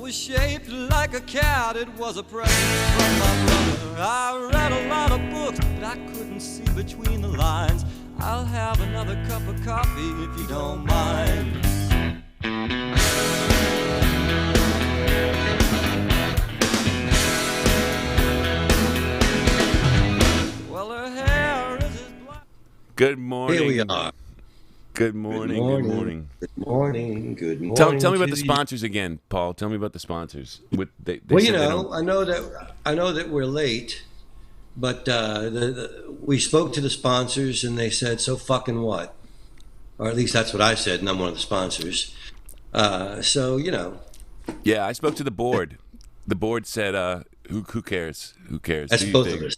was shaped like a cat, it was a present from my brother. I read a lot of books, but I couldn't see between the lines. I'll have another cup of coffee if you don't mind. Well, her hair is as black. Good morning. Here we are. Good morning. Good morning. Good morning. Good morning. Tell me about the sponsors again, Paul. Tell me about the sponsors. They Well, you know, I know that we're late, but we spoke to the sponsors and they said, "So fucking what?" Or at least that's what I said, and I'm one of the sponsors. So you know. Yeah, I spoke to the board. The board said, "Who cares? Who cares?" That's both of us.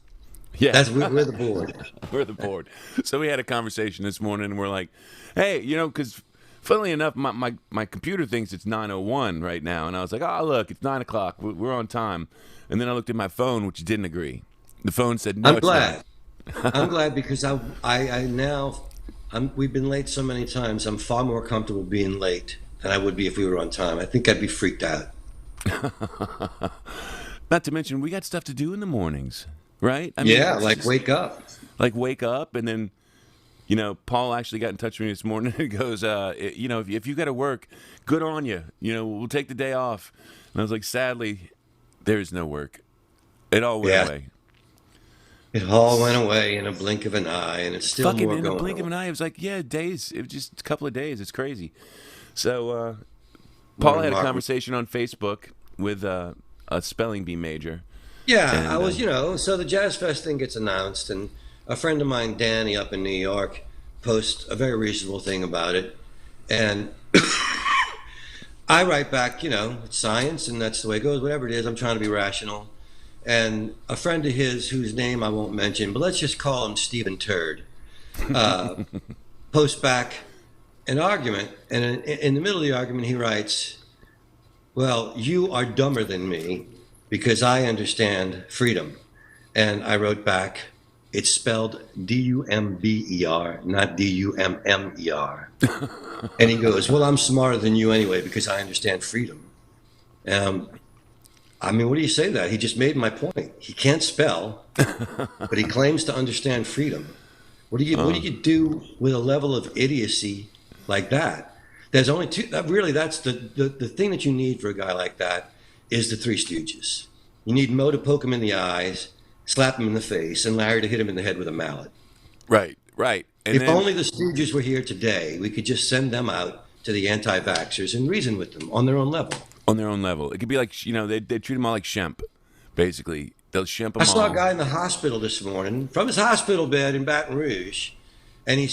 Yeah, we're the board. We're the board. So we had a conversation this morning, and we're like, "Hey, you know, because funnily enough, my computer thinks it's 9:01 right now," and I was like, "Oh, look, it's 9 o'clock. We're on time." And then I looked at my phone, which didn't agree. The phone said, "No, I'm it's glad. not." I'm glad because we've been late so many times. I'm far more comfortable being late than I would be if we were on time. I think I'd be freaked out. Not to mention, we got stuff to do in the mornings, right? I mean, Yeah, like wake up. Like wake up, and then, you know, Paul actually got in touch with me this morning and goes, you know, if you got to work, good on you. You know, we'll take the day off. And I was like, sadly, there is no work. It all went away. It all went away in a blink of an eye, and it's still Fucking more in going a blink on. of an eye. It was like, yeah, days. It was just a couple of days. It's crazy. So Paul had a conversation on Facebook with a spelling bee major. Yeah, and, I was, you know, so the Jazz Fest thing gets announced, and a friend of mine, Danny, up in New York, posts a very reasonable thing about it. And I write back, you know, it's science, and that's the way it goes. Whatever it is, I'm trying to be rational. And a friend of his, whose name I won't mention, but let's just call him Stephen Turd, posts back an argument. And in the middle of the argument, he writes, "Well, you are dumber than me because I understand freedom." And I wrote back, "It's spelled D-U-M-B-E-R, not D-U-M-M-E-R." And he goes, "Well, I'm smarter than you anyway because I understand freedom." I mean, what do you say to that? He just made my point. He can't spell, but he claims to understand freedom. What do you do with a level of idiocy like that? There's only two. Really, that's the thing that you need for a guy like that is the Three Stooges. You need Moe to poke him in the eyes, slap him in the face, and Larry to hit him in the head with a mallet. Right. And if then, only the Stooges were here today, we could just send them out to the anti-vaxxers and reason with them on their own level. On their own level. It could be like, you know, they treat them all like Shemp, basically. They'll Shemp them all. I saw a guy in the hospital this morning, from his hospital bed in Baton Rouge, and he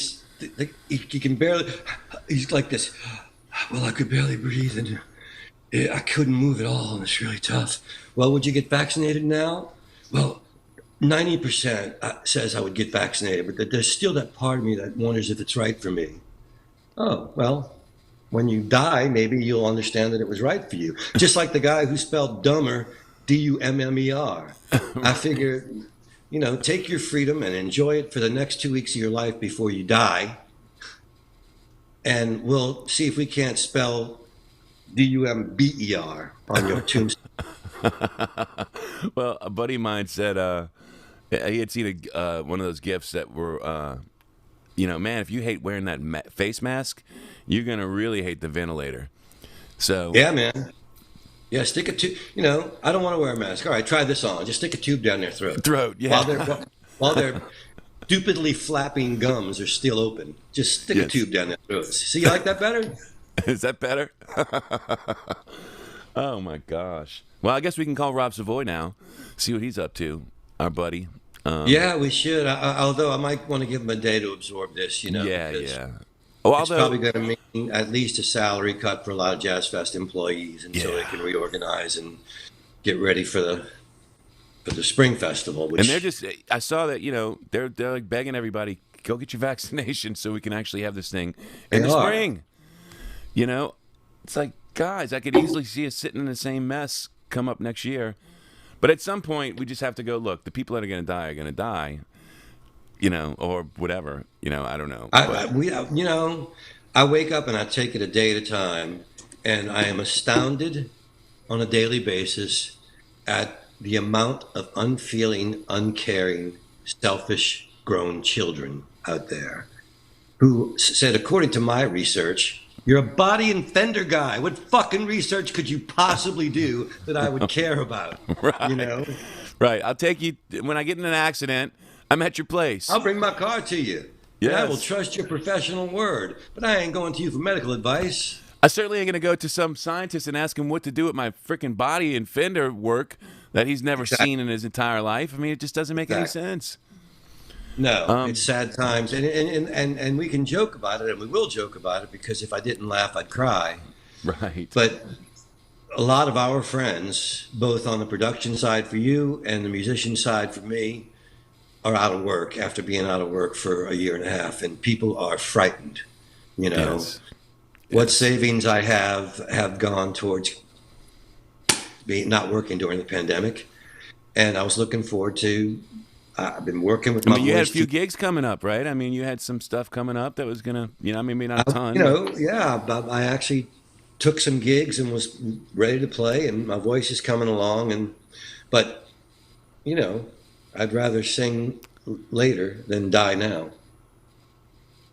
can barely, he's like this, "Well, I could barely breathe, and I couldn't move at all, and it's really tough." "Well, would you get vaccinated now?" "Well, 90% says I would get vaccinated, but there's still that part of me that wonders if it's right for me." "Oh, well, when you die, maybe you'll understand that it was right for you." Just like the guy who spelled dumber, D-U-M-M-E-R. I figure, you know, take your freedom and enjoy it for the next 2 weeks of your life before you die. And we'll see if we can't spell D-U-M-B-E-R on your tombstone. Well, a buddy of mine said he had seen one of those gifs that were, you know, man, if you hate wearing that face mask, you're going to really hate the ventilator. So Yeah, man. Yeah, stick a tube. You know, I don't want to wear a mask. All right, try this on. Just stick a tube down their throat. Yeah. While their stupidly flapping gums are still open. Just stick a tube down their throats. See, you like that better? Is that better? Oh, my gosh. Well, I guess we can call Rob Savoy now, see what he's up to, our buddy. Yeah, we should. Although I might want to give him a day to absorb this, you know. Yeah. Well, It's probably going to mean at least a salary cut for a lot of Jazz Fest employees until they can reorganize and get ready for the Spring Festival. Which, and they're just, I saw that, you know, they're like begging everybody, go get your vaccination so we can actually have this thing in the spring. You know, it's like, guys, I could easily see us sitting in the same mess come up next year. But at some point, we just have to go, look, the people that are going to die are going to die. You know, or whatever. You know, I don't know. I wake up and I take it a day at a time, and I am astounded on a daily basis at the amount of unfeeling, uncaring, selfish grown children out there who said, according to my research, you're a body and fender guy. What fucking research could you possibly do that I would care about? Right. You know? Right. I'll take you when I get in an accident. I'm at your place. I'll bring my car to you. Yes. And I will trust your professional word. But I ain't going to you for medical advice. I certainly ain't going to go to some scientist and ask him what to do with my freaking body and fender work that he's never seen in his entire life. I mean, it just doesn't make any sense. No, it's sad times. And we can joke about it, and we will joke about it, because if I didn't laugh, I'd cry. Right. But a lot of our friends, both on the production side for you and the musician side for me, are out of work after being out of work for a year and a half, and people are frightened. You know, Yes. what savings I have gone towards not working during the pandemic, and I was looking forward to. I've been working with my you had a voice few gigs coming up, right? I mean, you had some stuff coming up that was gonna, maybe not a ton. But I actually took some gigs and was ready to play, and my voice is coming along. But I'd rather sing later than die now.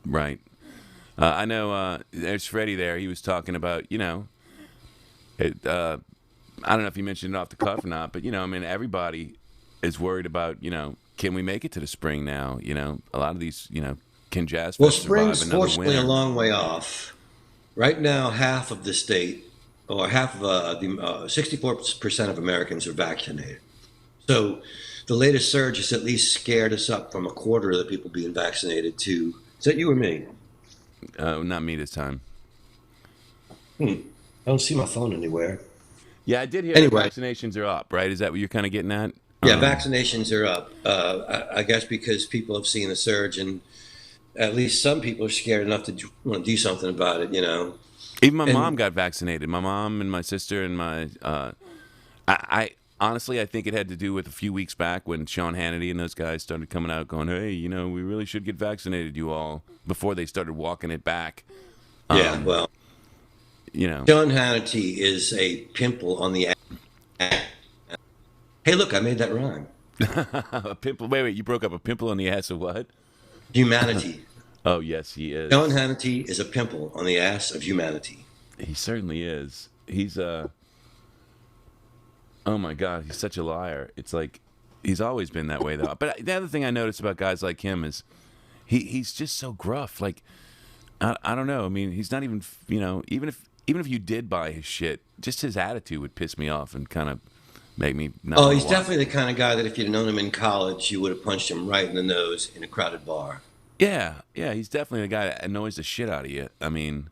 Right. I know. There's Freddie there. He was talking about, I don't know if you mentioned it off the cuff or not, but everybody is worried about, can we make it to the spring now? A lot of these, can Jazz Fest survive spring's another fortunately winter? a long way off. Right now, half of the state, or half of 64% of Americans are vaccinated. So the latest surge has at least scared us up from a quarter of the people being vaccinated to, is that you or me? Not me this time. I don't see my phone anywhere. Yeah, I did hear Anyway. that vaccinations are up, right? Is that what you're kind of getting at? Yeah, vaccinations are up. I guess because people have seen the surge, and at least some people are scared enough to want to do something about it, Even my mom got vaccinated. My mom and my sister and my... I honestly, I think it had to do with a few weeks back when Sean Hannity and those guys started coming out going, hey, we really should get vaccinated, you all, before they started walking it back. Yeah, well, Sean Hannity is a pimple on the ass. Hey, look, I made that rhyme. A pimple. Wait, you broke up. A pimple on the ass of what? Humanity. Oh, yes, he is. Sean Hannity is a pimple on the ass of humanity. He certainly is. He's oh my God, he's such a liar. It's like he's always been that way, though. But the other thing I noticed about guys like him is he's just so gruff. Like I don't know. I mean, he's not even even if you did buy his shit, just his attitude would piss me off and kind of make me not. Oh, he's definitely the kind of guy that if you'd known him in college, you would have punched him right in the nose in a crowded bar. Yeah, he's definitely the guy that annoys the shit out of you. I mean,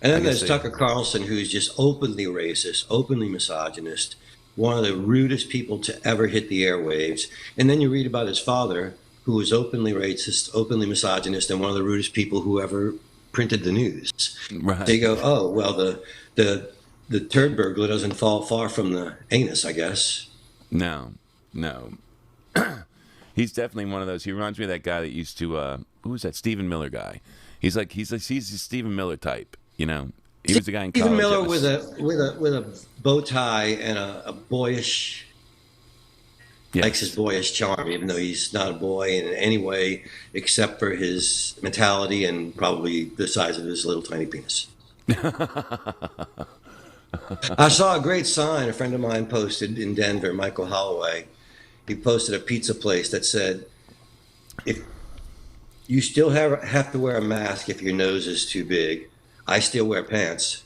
and then there's Tucker Carlson, who's just openly racist, openly misogynist, one of the rudest people to ever hit the airwaves. And then you read about his father, who was openly racist, openly misogynist, and one of the rudest people who ever printed the news. Right. So you go, oh, well, the turd burglar doesn't fall far from the anus, I guess. No. He's definitely one of those. He reminds me of that guy that used to who was that Stephen Miller guy? He's the Stephen Miller type, He was the guy in college. Stephen Miller with a bow tie and a boyish, likes his boyish charm, even though he's not a boy in any way except for his mentality and probably the size of his little tiny penis. I saw a great sign a friend of mine posted in Denver, Michael Holloway. He posted a pizza place that said, if you still have to wear a mask if your nose is too big, I still wear pants.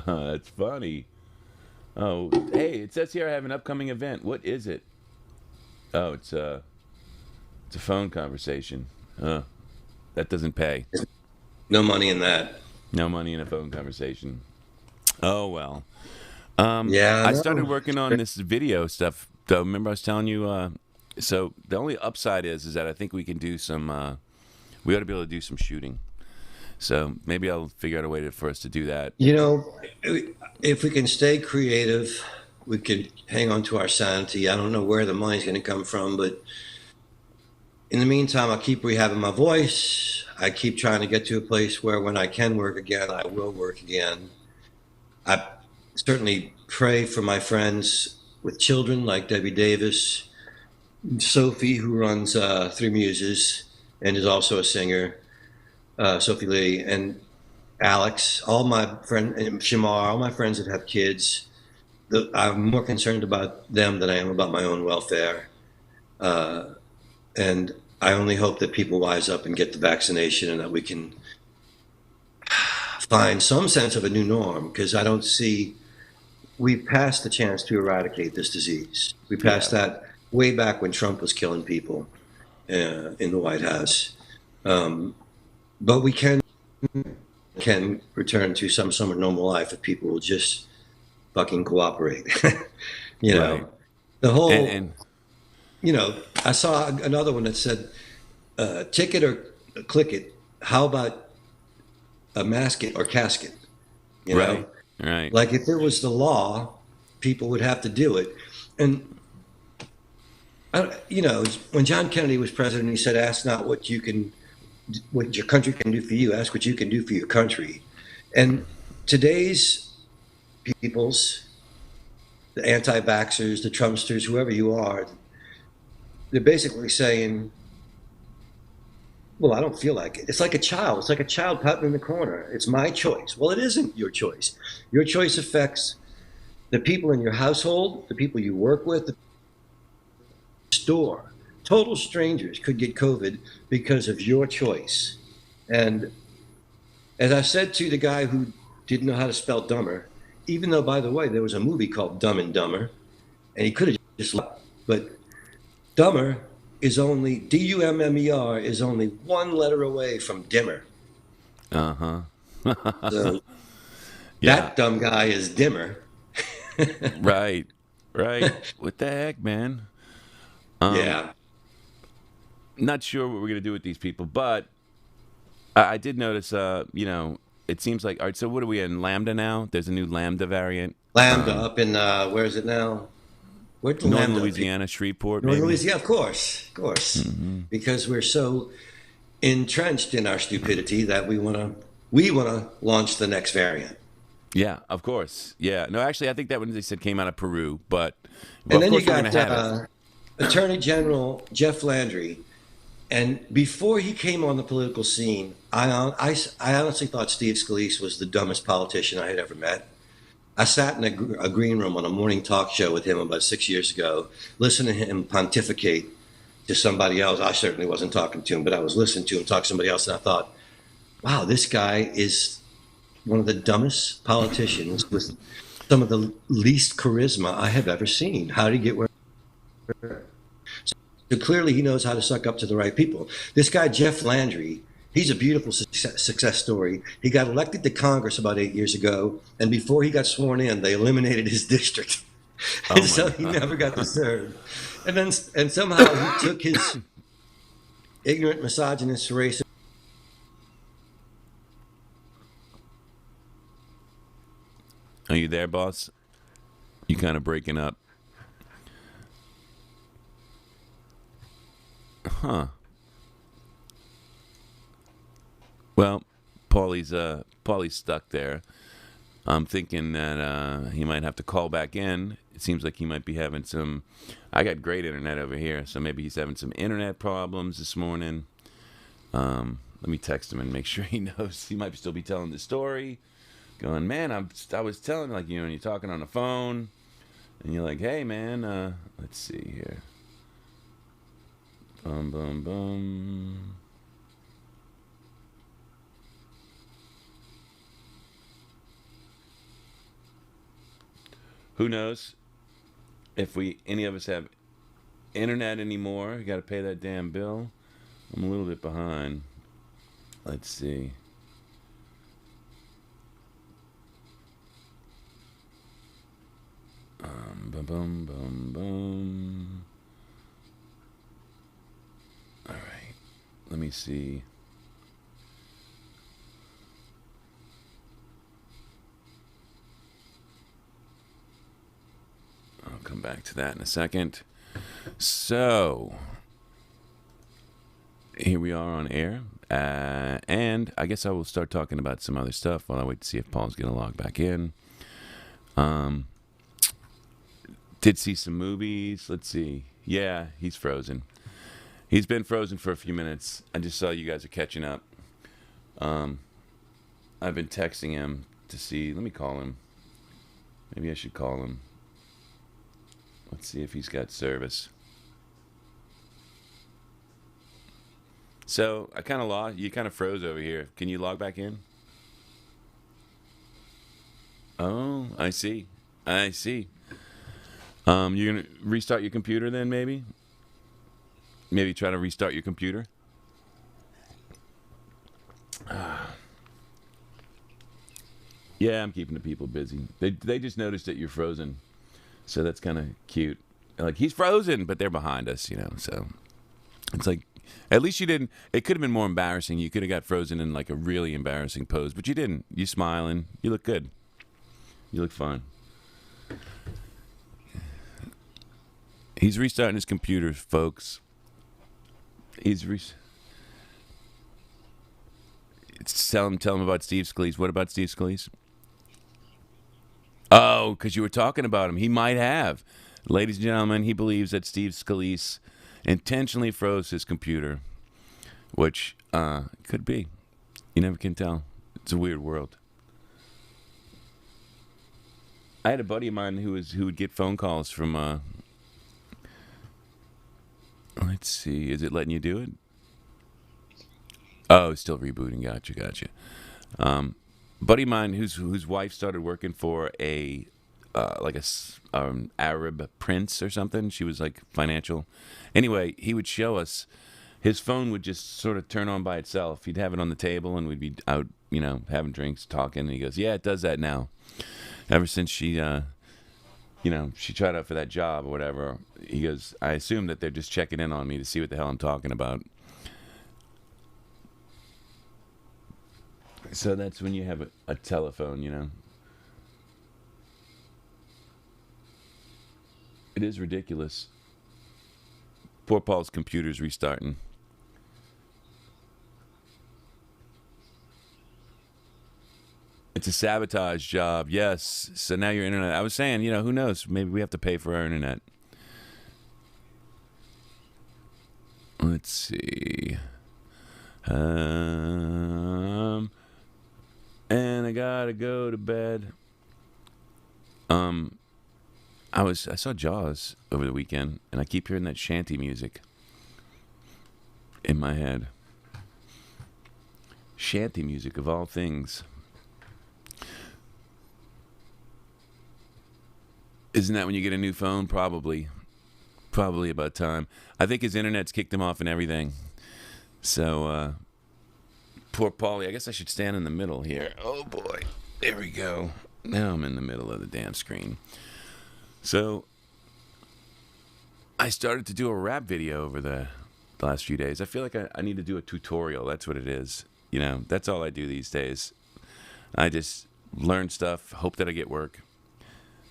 That's funny. Oh, hey, it says here I have an upcoming event. What is it? Oh, it's a phone conversation. That doesn't pay. No money in that. No money in a phone conversation. Oh, well. Yeah, I started working on this video stuff, though. Remember I was telling you, so the only upside is that I think we can do some, we ought to be able to do some shooting. So maybe I'll figure out a way for us to do that. If we can stay creative, we could hang on to our sanity. I don't know where the money's going to come from, but in the meantime, I'll keep rehabbing my voice. I keep trying to get to a place where when I can work again, I will work again. I certainly pray for my friends with children like Debbie Davis, Sophie, who runs Three Muses and is also a singer, Sophie Lee, and Alex, all my friends, and Shamar, all my friends that have kids. I'm more concerned about them than I am about my own welfare. And I only hope that people wise up and get the vaccination and that we can find some sense of a new norm, because I don't see, we've passed the chance to eradicate this disease. We passed that way back when Trump was killing people in the White House. But we can return to some sort of normal life if people will just fucking cooperate. You know, Right. the whole, And you know, I saw another one that said, ticket or click it. How about a mask it or casket? You know, right. like if it was the law, people would have to do it. And, you know, when John Kennedy was president, he said, ask not what you can, what your country can do for you, ask what you can do for your country. And today's peoples, the anti-vaxxers, the Trumpsters, whoever you are, they're basically saying, well, I don't feel like it. It's like a child. It's like a child pouting in the corner. It's my choice. Well, it isn't your choice. Your choice affects the people in your household, the people you work with, the store. Total strangers could get COVID because of your choice. And as I said to the guy who didn't know how to spell dumber, even though, by the way, there was a movie called Dumb and Dumber, and he could have just left, but dumber is only, D-U-M-M-E-R, is only one letter away from dimmer. Uh-huh. So Yeah. that dumb guy is dimmer. Right. What the heck, man? Yeah. Not sure what we're gonna do with these people, but I did notice. You know, it seems like, all right. So what are we in Lambda now? There's a new Lambda variant. Lambda up in, where is it now? Where'd the Northern Lambda? Louisiana, Shreveport, Northern maybe. Louisiana, of course. Because we're so entrenched in our stupidity that we want to launch the next variant. Yeah, of course. Yeah. No, actually, I think that one they said came out of Peru, but And of then you course we're got gonna have it. Attorney General Jeff Landry. And before he came on the political scene, I honestly thought Steve Scalise was the dumbest politician I had ever met. I sat in a green room on a morning talk show with him about 6 years ago, listening to him pontificate to somebody else. I certainly wasn't talking to him, but I was listening to him talk to somebody else, and I thought, wow, this guy is one of the dumbest politicians with some of the least charisma I have ever seen. How did he get where? So clearly he knows how to suck up to the right people. This guy, Jeff Landry, he's a beautiful success story. He got elected to Congress about 8 years ago, and before he got sworn in, they eliminated his district. Oh And so my he God. never got to serve. And somehow he took his ignorant, misogynist, racist. Are you there, boss? You kind of breaking up. Huh. Well, Paulie's stuck there. I'm thinking that he might have to call back in. It seems like he might be having some. I got great internet over here, so maybe he's having some internet problems this morning. Let me text him and make sure he knows. He might still be telling the story. Going, man, I was telling, like, you know, when you're talking on the phone, and you're like, hey, man, let's see here. Bum, bum, bum. Who knows if any of us have internet anymore? You got to pay that damn bill. I'm a little bit behind. Let's see. Bum, bum, bum, bum. All right. Let me see. I'll come back to that in a second. So, Here we are on air. And I guess I will start talking about some other stuff while I wait to see if Paul's going to log back in. Did see some movies. Let's see. Yeah, he's frozen. He's been frozen for a few minutes. I just saw you guys are catching up. I've been texting him to see. Let me call him. Maybe I should call him. Let's see if he's got service. So I kind of lost. You kind of froze over here. Can you log back in? Oh, I see. I see. You're gonna restart your computer then, maybe? Maybe try to restart your computer. Yeah, I'm keeping the people busy. They just noticed that you're frozen, so that's kind of cute. Like, he's frozen, but they're behind us, you know. So it's like, at least you didn't. It could have been more embarrassing. You could have got frozen in like a really embarrassing pose, but you didn't. You smiling. You look good. You look fine. He's restarting his computer, folks. Tell him about Steve Scalise. What about Steve Scalise? Oh, because you were talking about him. He might have. Ladies and gentlemen, he believes that Steve Scalise intentionally froze his computer, which could be. You never can tell. It's a weird world. I had a buddy of mine who would get phone calls from. Let's see. Is it letting you do it? Oh, it's still rebooting. Gotcha. Buddy of mine whose wife started working for a Arab prince or something. She was like financial. Anyway, he would show us. His phone would just sort of turn on by itself. He'd have it on the table, and we'd be out, you know, having drinks, talking. And he goes, "Yeah, it does that now." Ever since she tried out for that job or whatever. He goes, "I assume that they're just checking in on me to see what the hell I'm talking about." So that's when you have a telephone, you know. It is ridiculous. Poor Paul's computer's restarting. It's a sabotage job, yes. So now your internet. I was saying, you know, who knows? Maybe we have to pay for our internet. Let's see. And I gotta go to bed. I saw Jaws over the weekend, and I keep hearing that shanty music in my head. Shanty music of all things. Isn't that when you get a new phone? Probably about time. I think his internet's kicked him off and everything. So, poor Paulie. I guess I should stand in the middle here. Oh boy. There we go. Now I'm in the middle of the damn screen. So, I started to do a rap video over the last few days. I feel like I need to do a tutorial. That's what it is. You know, that's all I do these days. I just learn stuff, hope that I get work.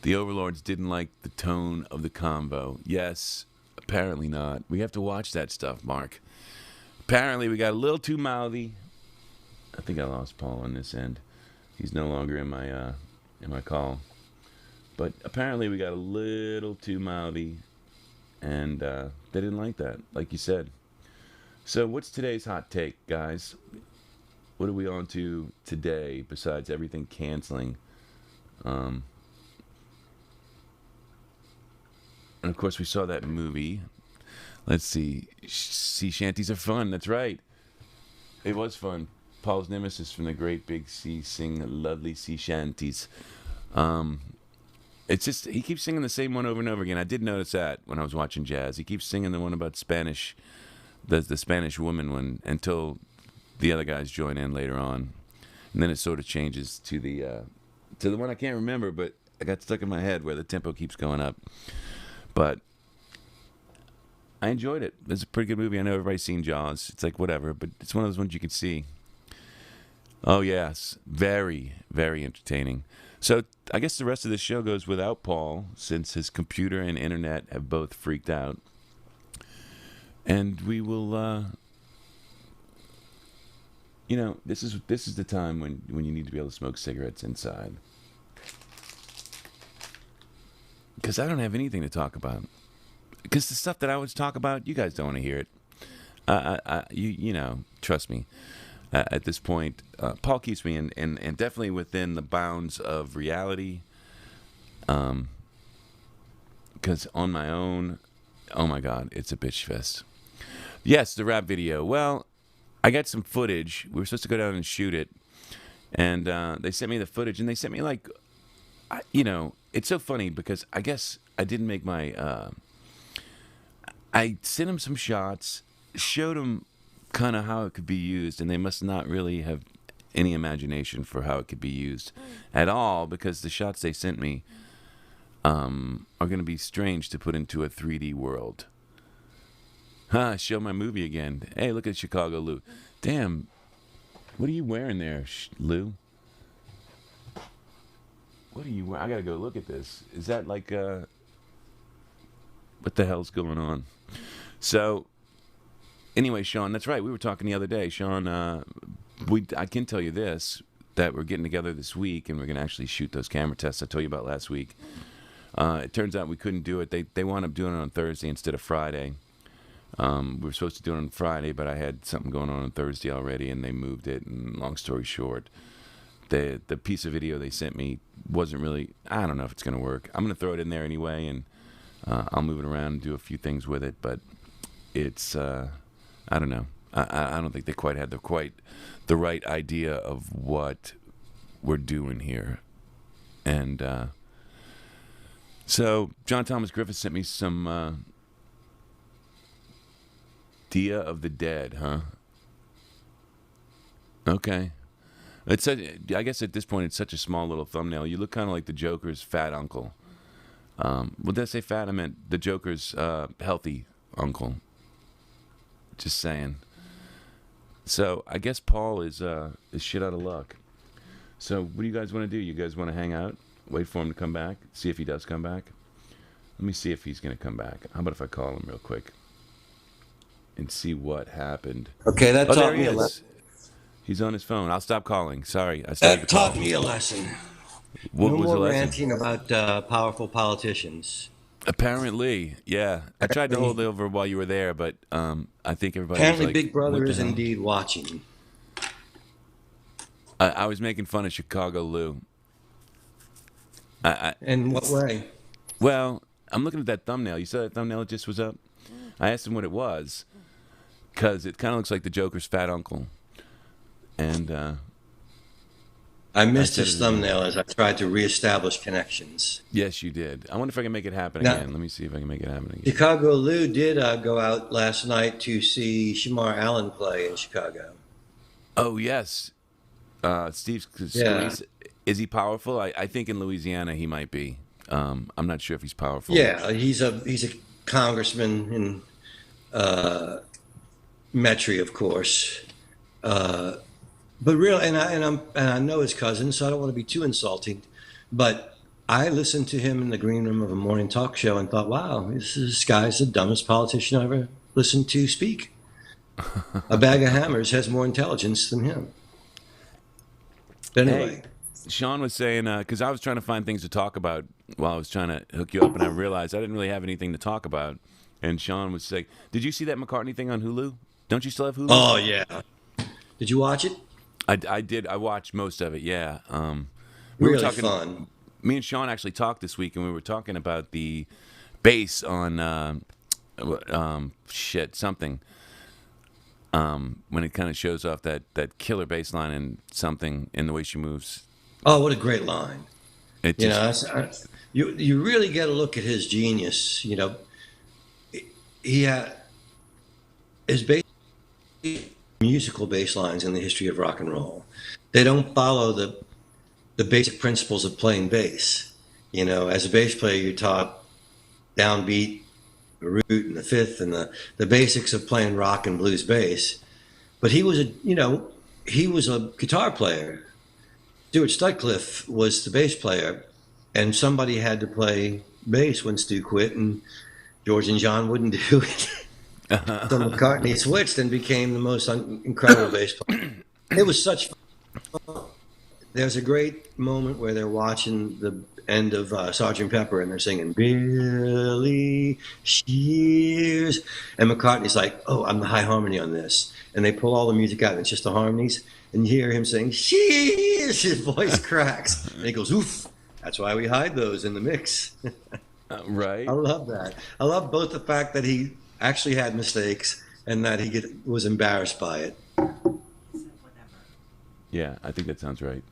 The overlords didn't like the tone of the convo. Yes, apparently not. We have to watch that stuff, Mark. Apparently we got a little too mouthy. I think I lost Paul on this end. He's no longer in my call. But apparently we got a little too mouthy, and they didn't like that, like you said. So what's today's hot take, guys? What are we on to today besides everything canceling? And of course, we saw that movie. Let's see. Sea shanties are fun. That's right. It was fun. Paul's nemesis from the Great Big Sea sing lovely sea shanties. It's just, he keeps singing the same one over and over again. I did notice that when I was watching jazz. He keeps singing the one about Spanish, the Spanish woman one, until the other guys join in later on. And then it sort of changes to the one I can't remember, but I got stuck in my head where the tempo keeps going up. But I enjoyed it. It's a pretty good movie. I know everybody's seen Jaws. It's like whatever, but it's one of those ones you can see. Oh, yes. Very, very entertaining. So I guess the rest of the show goes without Paul, since his computer and internet have both freaked out. And we will You know, this is the time when you need to be able to smoke cigarettes inside. Because I don't have anything to talk about. Because the stuff that I would talk about, you guys don't want to hear it. You know, trust me. At this point, Paul keeps me in definitely within the bounds of reality. Because on my own, oh my God, it's a bitch fest. Yes, the rap video. Well, I got some footage. We were supposed to go down and shoot it. And they sent me the footage, and they sent me like, you know, it's so funny because I guess I didn't make my, I sent them some shots, showed them kind of how it could be used, and they must not really have any imagination for how it could be used at all, because the shots they sent me are going to be strange to put into a 3D world. Show my movie again. Hey, look at Chicago Lou. Damn, what are you wearing there, Lou? What are you wearing? I got to go look at this. Is that like, what the hell's going on? So, anyway, Sean, that's right. We were talking the other day. Sean, I can tell you this, that we're getting together this week, and we're going to actually shoot those camera tests I told you about last week. It turns out we couldn't do it. They wound up doing it on Thursday instead of Friday. We were supposed to do it on Friday, but I had something going on Thursday already, and they moved it. And long story short, the piece of video they sent me wasn't really, I don't know if it's going to work. I'm going to throw it in there anyway, and I'll move it around and do a few things with it, but it's, I don't know. I don't think they quite had the right idea of what we're doing here. And so John Thomas Griffith sent me some Dia of the Dead, huh? Okay. I guess at this point it's such a small little thumbnail. You look kind of like the Joker's fat uncle. Well, did I say fat? I meant the Joker's healthy uncle. Just saying. So I guess Paul is shit out of luck. So what do you guys want to do? You guys want to hang out? Wait for him to come back? See if he does come back? Let me see if he's going to come back. How about if I call him real quick and see what happened? Okay, that there taught he me a is. lesson. He's on his phone. I'll stop calling. Sorry. I started That to call. taught me a lesson. What No was the more lesson? ranting about powerful politicians. Apparently, yeah. I tried to hold it over while you were there, but I think everybody Apparently, was like, Big Brother what the is hell? indeed watching. I was making fun of Chicago Lou. In what way? Well, I'm looking at that thumbnail. You saw that thumbnail that just was up? I asked him what it was, because it kind of looks like the Joker's fat uncle. And I missed said his it thumbnail as I tried to reestablish connections. yes, you did. I wonder if I can make it happen Now- again. Let me see if I can make it happen again. Chicago Lou did go out last night to see Shamar Allen play in Chicago. Oh, yes. Steve Yeah. Scalise. Is he powerful? I think in Louisiana he might be. I'm not sure if he's powerful. Yeah, he's a congressman in Metri, of course. But real, and I know his cousin, so I don't want to be too insulting. But I listened to him in the green room of a morning talk show and thought, wow, this guy's the dumbest politician I ever listened to speak. A bag of hammers has more intelligence than him. But anyway. Hey, Sean was saying, because I was trying to find things to talk about while I was trying to hook you up, and I realized I didn't really have anything to talk about. And Sean was saying, did you see that McCartney thing on Hulu? Don't you still have Hulu? Oh, yeah. Did you watch it? I did. I watched most of it, yeah. We Really were talking, fun. Me and Sean actually talked this week, and we were talking about the bass on something. When it kind of shows off that killer bass line and something in the way she moves. Oh, what a great line. It You just, know, you really get a look at his genius. You know, he his musical bass lines in the history of rock and roll. They don't follow the basic principles of playing bass. You know, as a bass player, you're taught downbeat, the root, and the fifth, and the basics of playing rock and blues bass. But he was a guitar player. Stuart Sutcliffe was the bass player, and somebody had to play bass when Stu quit, and George and John wouldn't do it. So McCartney switched and became the most incredible bass player. It was such fun. There's a great moment where they're watching the end of Sergeant Pepper and they're singing Billy Shears, and McCartney's like, "Oh, I'm the high harmony on this," and they pull all the music out and it's just the harmonies, and you hear him saying Shears. His voice cracks, and he goes, "Oof." That's why we hide those in the mix. Right. I love that. I love both the fact that he actually had mistakes and that he was embarrassed by it. Yeah, I think that sounds right.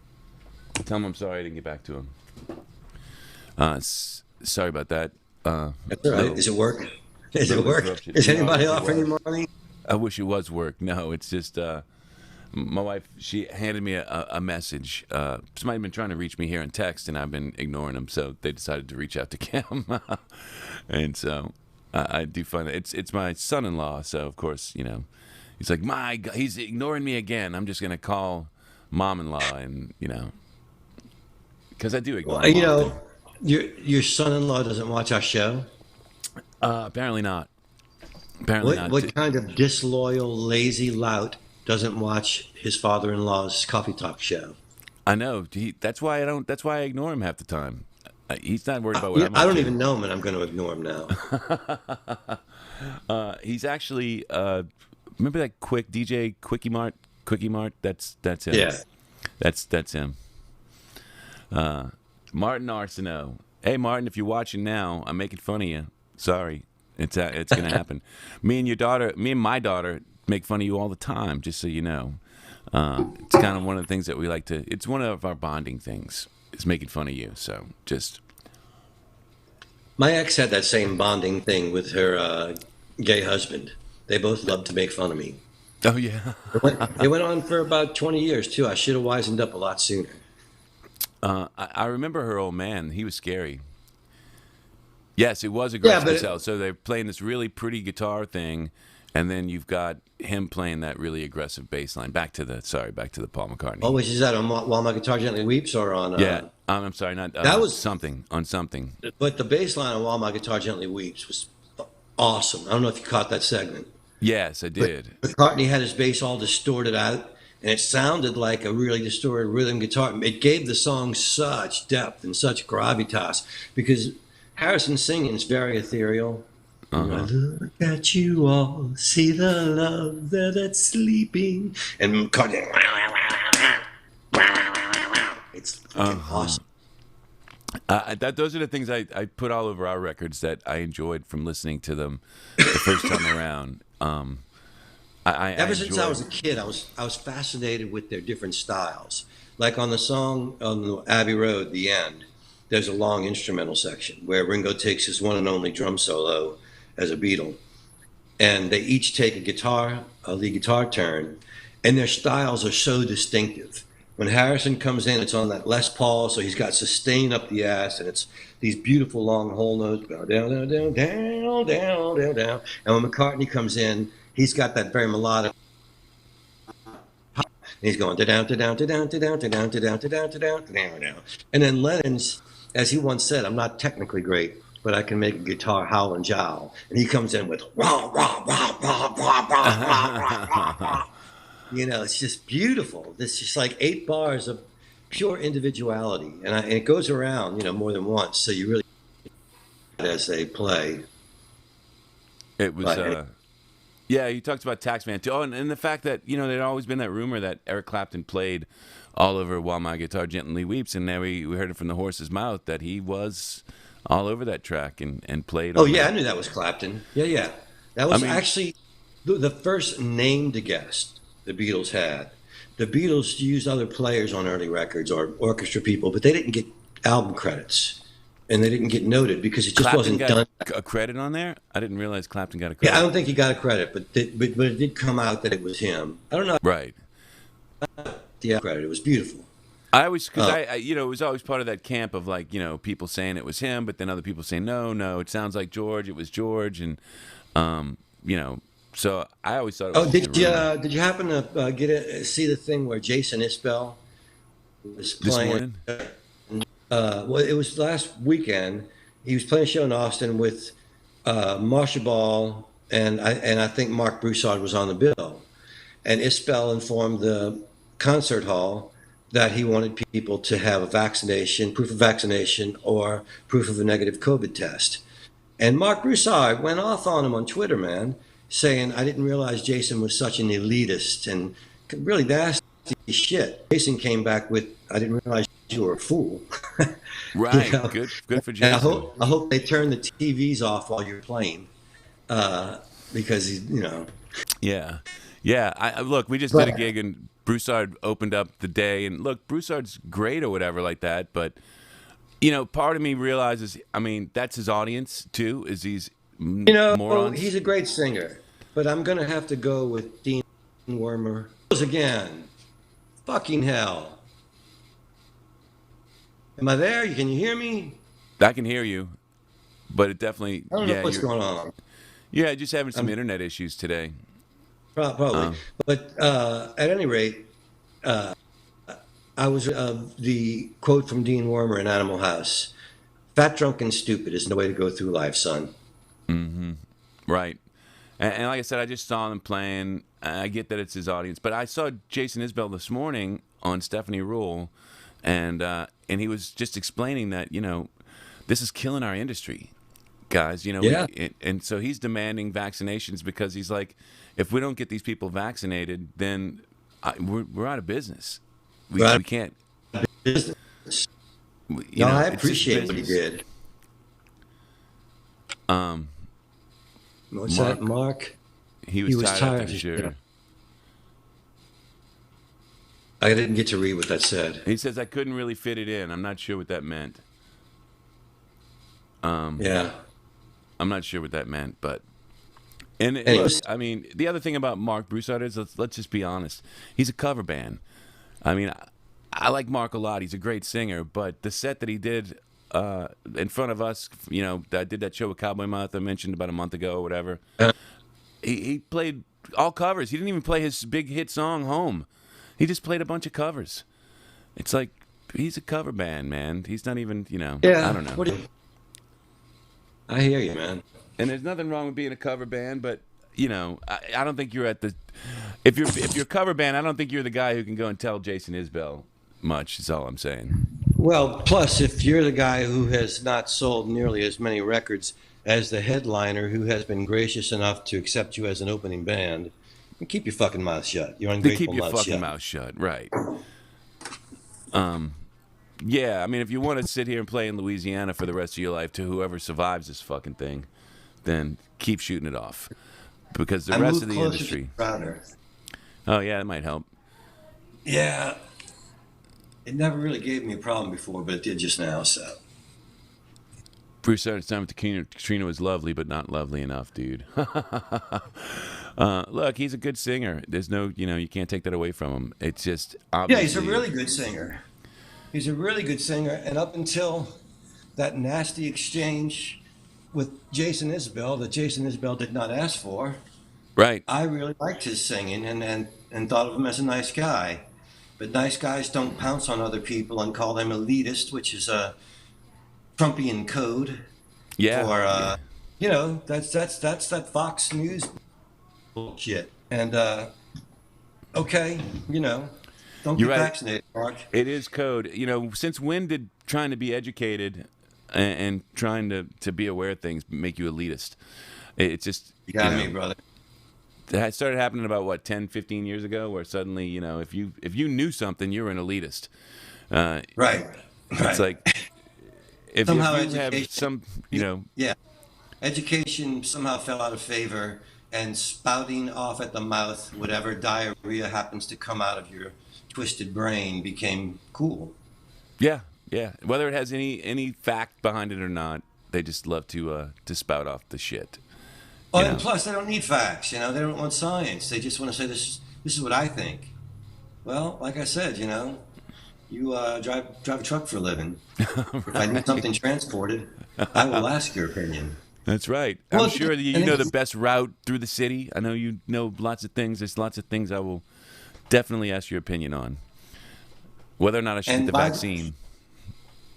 Tell him I'm sorry I didn't get back to him. Sorry about that. That's all right. Is it work? Is it work? Is anybody offering you money? I wish it was work. No, it's just my wife. She handed me a message. Somebody had been trying to reach me here in text, and I've been ignoring them. So they decided to reach out to Kim, and so I do find that it's my son-in-law. So of course, you know, he's like, my God, he's ignoring me again. I'm just gonna call mom-in-law, and you know, because I do ignore. Well, you know, your son-in-law doesn't watch our show. Apparently not. Apparently not. What kind of disloyal, lazy lout doesn't watch his father-in-law's coffee talk show? I know. That's why I don't. That's why I ignore him half the time. He's not worried about what I'm. I don't even know him, and I'm going to ignore him now. He's actually. Remember that DJ Quickie Mart? That's him. Yeah. That's him. Martin Arsenault. Hey, Martin, if you're watching now, I'm making fun of you. Sorry, it's gonna happen. Me and my daughter make fun of you all the time. Just so you know, it's kind of one of the things that we like to. It's one of our bonding things. Is making fun of you. So just. My ex had that same bonding thing with her gay husband. They both loved to make fun of me. Oh yeah. It went on for about 20 years too. I should have wisened up a lot sooner. I remember her old man. He was scary. Yes, it was aggressive as hell. So they're playing this really pretty guitar thing, and then you've got him playing that really aggressive bass line. Back to the Paul McCartney. Oh, which is that on While My Guitar Gently Weeps or on? Yeah, I'm sorry, not that was something. But the bass line on While My Guitar Gently Weeps was awesome. I don't know if you caught that segment. Yes, I did. But McCartney had his bass all distorted out, and it sounded like a really distorted rhythm guitar. It gave the song such depth and such gravitas because Harrison singing is very ethereal. Uh-huh. I look at you all, see the love that's sleeping, and McCartney. It's awesome. Those are the things I put all over our records that I enjoyed from listening to them the first time around. Ever since I was a kid, I was fascinated with their different styles. Like on the song on the Abbey Road, The End, there's a long instrumental section where Ringo takes his one and only drum solo as a Beatle, and they each take a lead guitar turn, and their styles are so distinctive. When Harrison comes in, it's on that Les Paul, so he's got sustain up the ass, and it's these beautiful long whole notes, down, down, down, down, down, down, down. And when McCartney comes in, he's got that very melodic. And he's going down, down, down, down, down, down, down, down, down, down, down. And then Lennon's, as he once said, "I'm not technically great, but I can make a guitar howl and jowl." And he comes in with rah, rah, rah, rah, rah, rah, rah, rah. You know, it's just beautiful. It's just like 8 bars of pure individuality, and it goes around, you know, more than once. So you really, as they play. It was, yeah. You talked about Taxman too. Oh, and the fact that you know there'd always been that rumor that Eric Clapton played all over While My Guitar Gently Weeps, and now we heard it from the horse's mouth that he was all over that track and played. Oh yeah, I knew that was Clapton. Yeah. That was actually the first named guest the Beatles had. The Beatles used other players on early records or orchestra people, but they didn't get album credits, and they didn't get noted because it just Clapton wasn't got done. A credit on there? I didn't realize Clapton got a credit. Yeah, I don't think he got a credit, but it did come out that it was him. I don't know. Right. The credit. It was beautiful. I always, because I, you know, it was always part of that camp of like, you know, people saying it was him, but then other people saying no, it sounds like George. It was George, and you know. So I always thought. It was did you happen to see the thing where Jason Isbell was playing? This morning? Well, it was last weekend. He was playing a show in Austin with Marsha Ball and I think Mark Broussard was on the bill. And Isbell informed the concert hall that he wanted people to have a vaccination, proof of vaccination, or proof of a negative COVID test. And Mark Broussard went off on him on Twitter, man, saying, I didn't realize Jason was such an elitist, and really nasty shit. Jason came back with, I didn't realize you were a fool. Right. You know? Good for Jason. And I hope they turn the TVs off while you're playing, because he's, you know. Yeah. Look, we just did a gig and Broussard opened up the day, and look, Broussard's great or whatever like that, but you know, part of me realizes, I mean, that's his audience too, is these morons. He's a great singer, but I'm gonna have to go with Dean Wormer again. Fucking hell. Am I there? Can you hear me? I can hear you, but it definitely. I don't know what's going on. Yeah, just having some internet issues today. Probably. But at any rate, I was the quote from Dean Wormer in Animal House: "Fat, drunk, and stupid is no way to go through life, son." Mm-hmm. Right. And like I said, I just saw them playing. I get that it's his audience, but I saw Jason Isbell this morning on Stephanie Rule, and he was just explaining that, you know, this is killing our industry, guys. You know, yeah. And so he's demanding vaccinations because he's like, if we don't get these people vaccinated, then we're out of business. We can't. Business. I appreciate what he did. What's that, Mark? He was tired for sure. I didn't get to read what that said. He says, I couldn't really fit it in. I'm not sure what that meant. Yeah. I'm not sure what that meant, but... And look, I mean, the other thing about Mark Broussard is, let's just be honest. He's a cover band. I mean, I like Mark a lot. He's a great singer, but the set that he did in front of us, you know, I did that show with Cowboy Mouth I mentioned about a month ago or whatever. He played all covers. He didn't even play his big hit song, Home. He just played a bunch of covers. It's like, he's a cover band, man. He's not even, you know, I don't know. I hear you, man. And there's nothing wrong with being a cover band, but, you know, I don't think you're at the... If you're a cover band, I don't think you're the guy who can go and tell Jason Isbell much, is all I'm saying. Well, plus, if you're the guy who has not sold nearly as many records as the headliner who has been gracious enough to accept you as an opening band, keep your fucking mouth shut. You're ungrateful. Keep your fucking mouth shut, right. Yeah, I mean, if you want to sit here and play in Louisiana for the rest of your life to whoever survives this fucking thing, then keep shooting it off. Because the rest of the industry... Oh, yeah, that might help. Yeah. It never really gave me a problem before, but it did just now, so... Bruce said it's time with Katrina was lovely, but not lovely enough, dude. Look, he's a good singer. There's no, you know, you can't take that away from him. It's just obviously... Yeah, he's a really good singer. He's a really good singer, and up until that nasty exchange with Jason Isbell that Jason Isbell did not ask for, right? I really liked his singing and thought of him as a nice guy. But nice guys don't pounce on other people and call them elitist, which is a Trumpian code. Yeah. Or you know, that's that Fox News bullshit. And okay, you know. Don't get vaccinated, Mark. It is code. You know, since when did trying to be educated and trying to be aware of things make you elitist? It's just... You got me, brother. It started happening about, what, 10, 15 years ago, where suddenly, you know, if you knew something, you were an elitist. Right. It's like... If somehow you have some, you know... Yeah. Education somehow fell out of favor, and spouting off at the mouth whatever diarrhea happens to come out of your twisted brain became cool. Yeah. Whether it has any fact behind it or not, they just love to spout off the shit. Oh, and plus they don't need facts. You know, they don't want science. They just want to say this is what I think. Well, like I said, you know, you drive a truck for a living. Right. If I need something transported, I will ask your opinion. That's right. I'm sure that you know the best route through the city. I know you know lots of things. There's lots of things I will definitely ask your opinion on. Whether or not I should get the vaccine.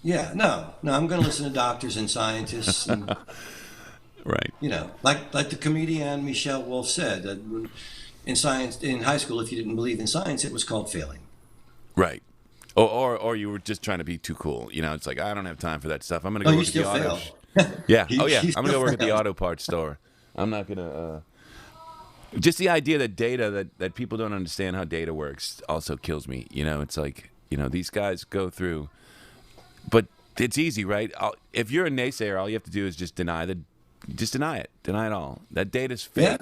Yeah, no. I'm going to listen to doctors and scientists. And, right. You know, like the comedian Michelle Wolf said, that in high school, if you didn't believe in science, it was called failing. Right. Or you were just trying to be too cool. You know, it's like, I don't have time for that stuff. I'm going to go work at the auto. Yeah. You I'm going to go work at the failed. auto parts store. I'm not going to. Just the idea that data, that people don't understand how data works also kills me. You know, it's like, you know, these guys go through. But it's easy, right? If you're a naysayer, all you have to do is just deny it. Deny it all. That data's fake.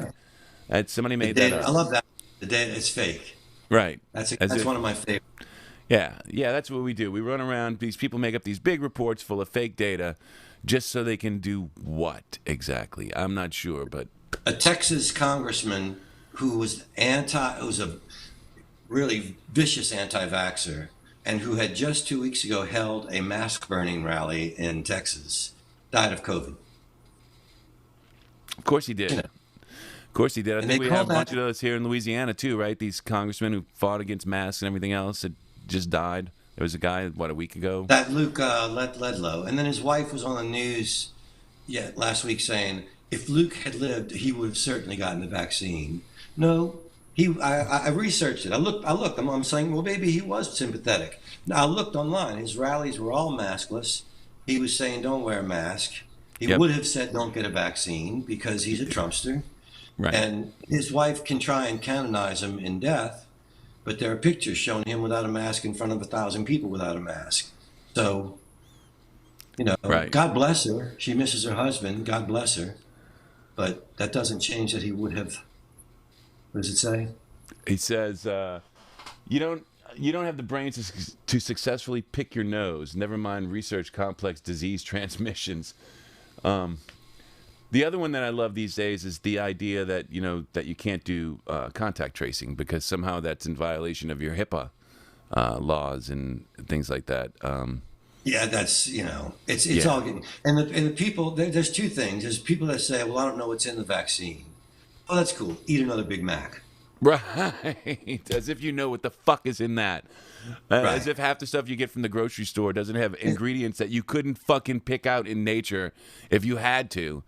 Yeah. Somebody made Data, that up. I love that. The data is fake. Right. That's As one of my favorites. Yeah, that's what we do. We run around. These people make up these big reports full of fake data, just so they can do what exactly? I'm not sure, but A Texas congressman who was a really vicious anti-vaxxer, and who had just 2 weeks ago held a mask burning rally in Texas, died of COVID. of course he did. You know, Of course he did. I and think they we have call a bunch that- of those here in Louisiana too, right? These congressmen who fought against masks and everything else that just died. There was a guy, a week ago? that Luke Ledlow, and then his wife was on the news last week saying if Luke had lived, he would have certainly gotten the vaccine. No, I researched it. I looked. I'm saying, well, maybe he was sympathetic. Now I looked online. His rallies were all maskless. He was saying, don't wear a mask. He would have said, don't get a vaccine because he's a Trumpster. Right. And his wife can try and canonize him in death, but there are pictures showing him without a mask in front of 1,000 people without a mask. So, you know, Right. God God bless her. She misses her husband. God bless her. But that doesn't change that he would have. What does it say? He says, you don't have the brains to successfully pick your nose. Never mind research complex disease transmissions. The other one that I love these days is the idea that that you can't do contact tracing because somehow that's in violation of your HIPAA laws and things like that. Yeah, that's it's all getting and the people. There's two things. There's people that say, well, I don't know what's in the vaccine. Oh, that's cool. Eat another Big Mac. Right. As if you know what the fuck is in that. Right. As if half the stuff you get from the grocery store doesn't have ingredients that you couldn't fucking pick out in nature if you had to.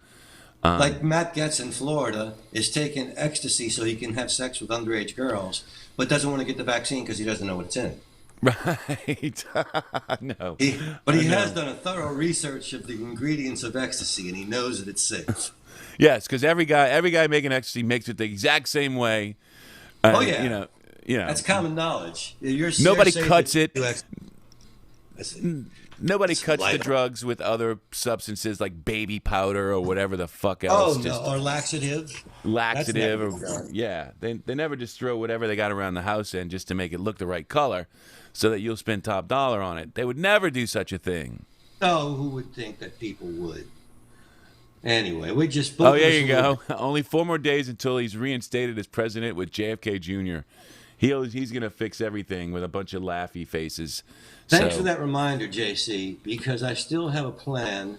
Like Matt Getz in Florida is taking ecstasy so he can have sex with underage girls, but doesn't want to get the vaccine because he doesn't know what it's in. Right. No. But he has done a thorough research of the ingredients of ecstasy, and he knows that it's safe. Yes, because every guy making ecstasy makes it the exact same way. Oh yeah, you know. That's common knowledge. Nobody you're cuts safe it. to do Nobody It's cuts the lighter. drugs with other substances like baby powder or whatever the fuck else. Oh no, or laxative. Laxative That's or never done. yeah. They never just throw whatever they got around the house in just to make it look the right color so that you'll spend top dollar on it. They would never do such a thing. No, who would think that people would? Anyway, we just. Oh, there you go. Only 4 more days until he's reinstated as president with JFK Jr. He's going to fix everything with a bunch of laughy faces. Thanks for that reminder, JC, because I still have a plan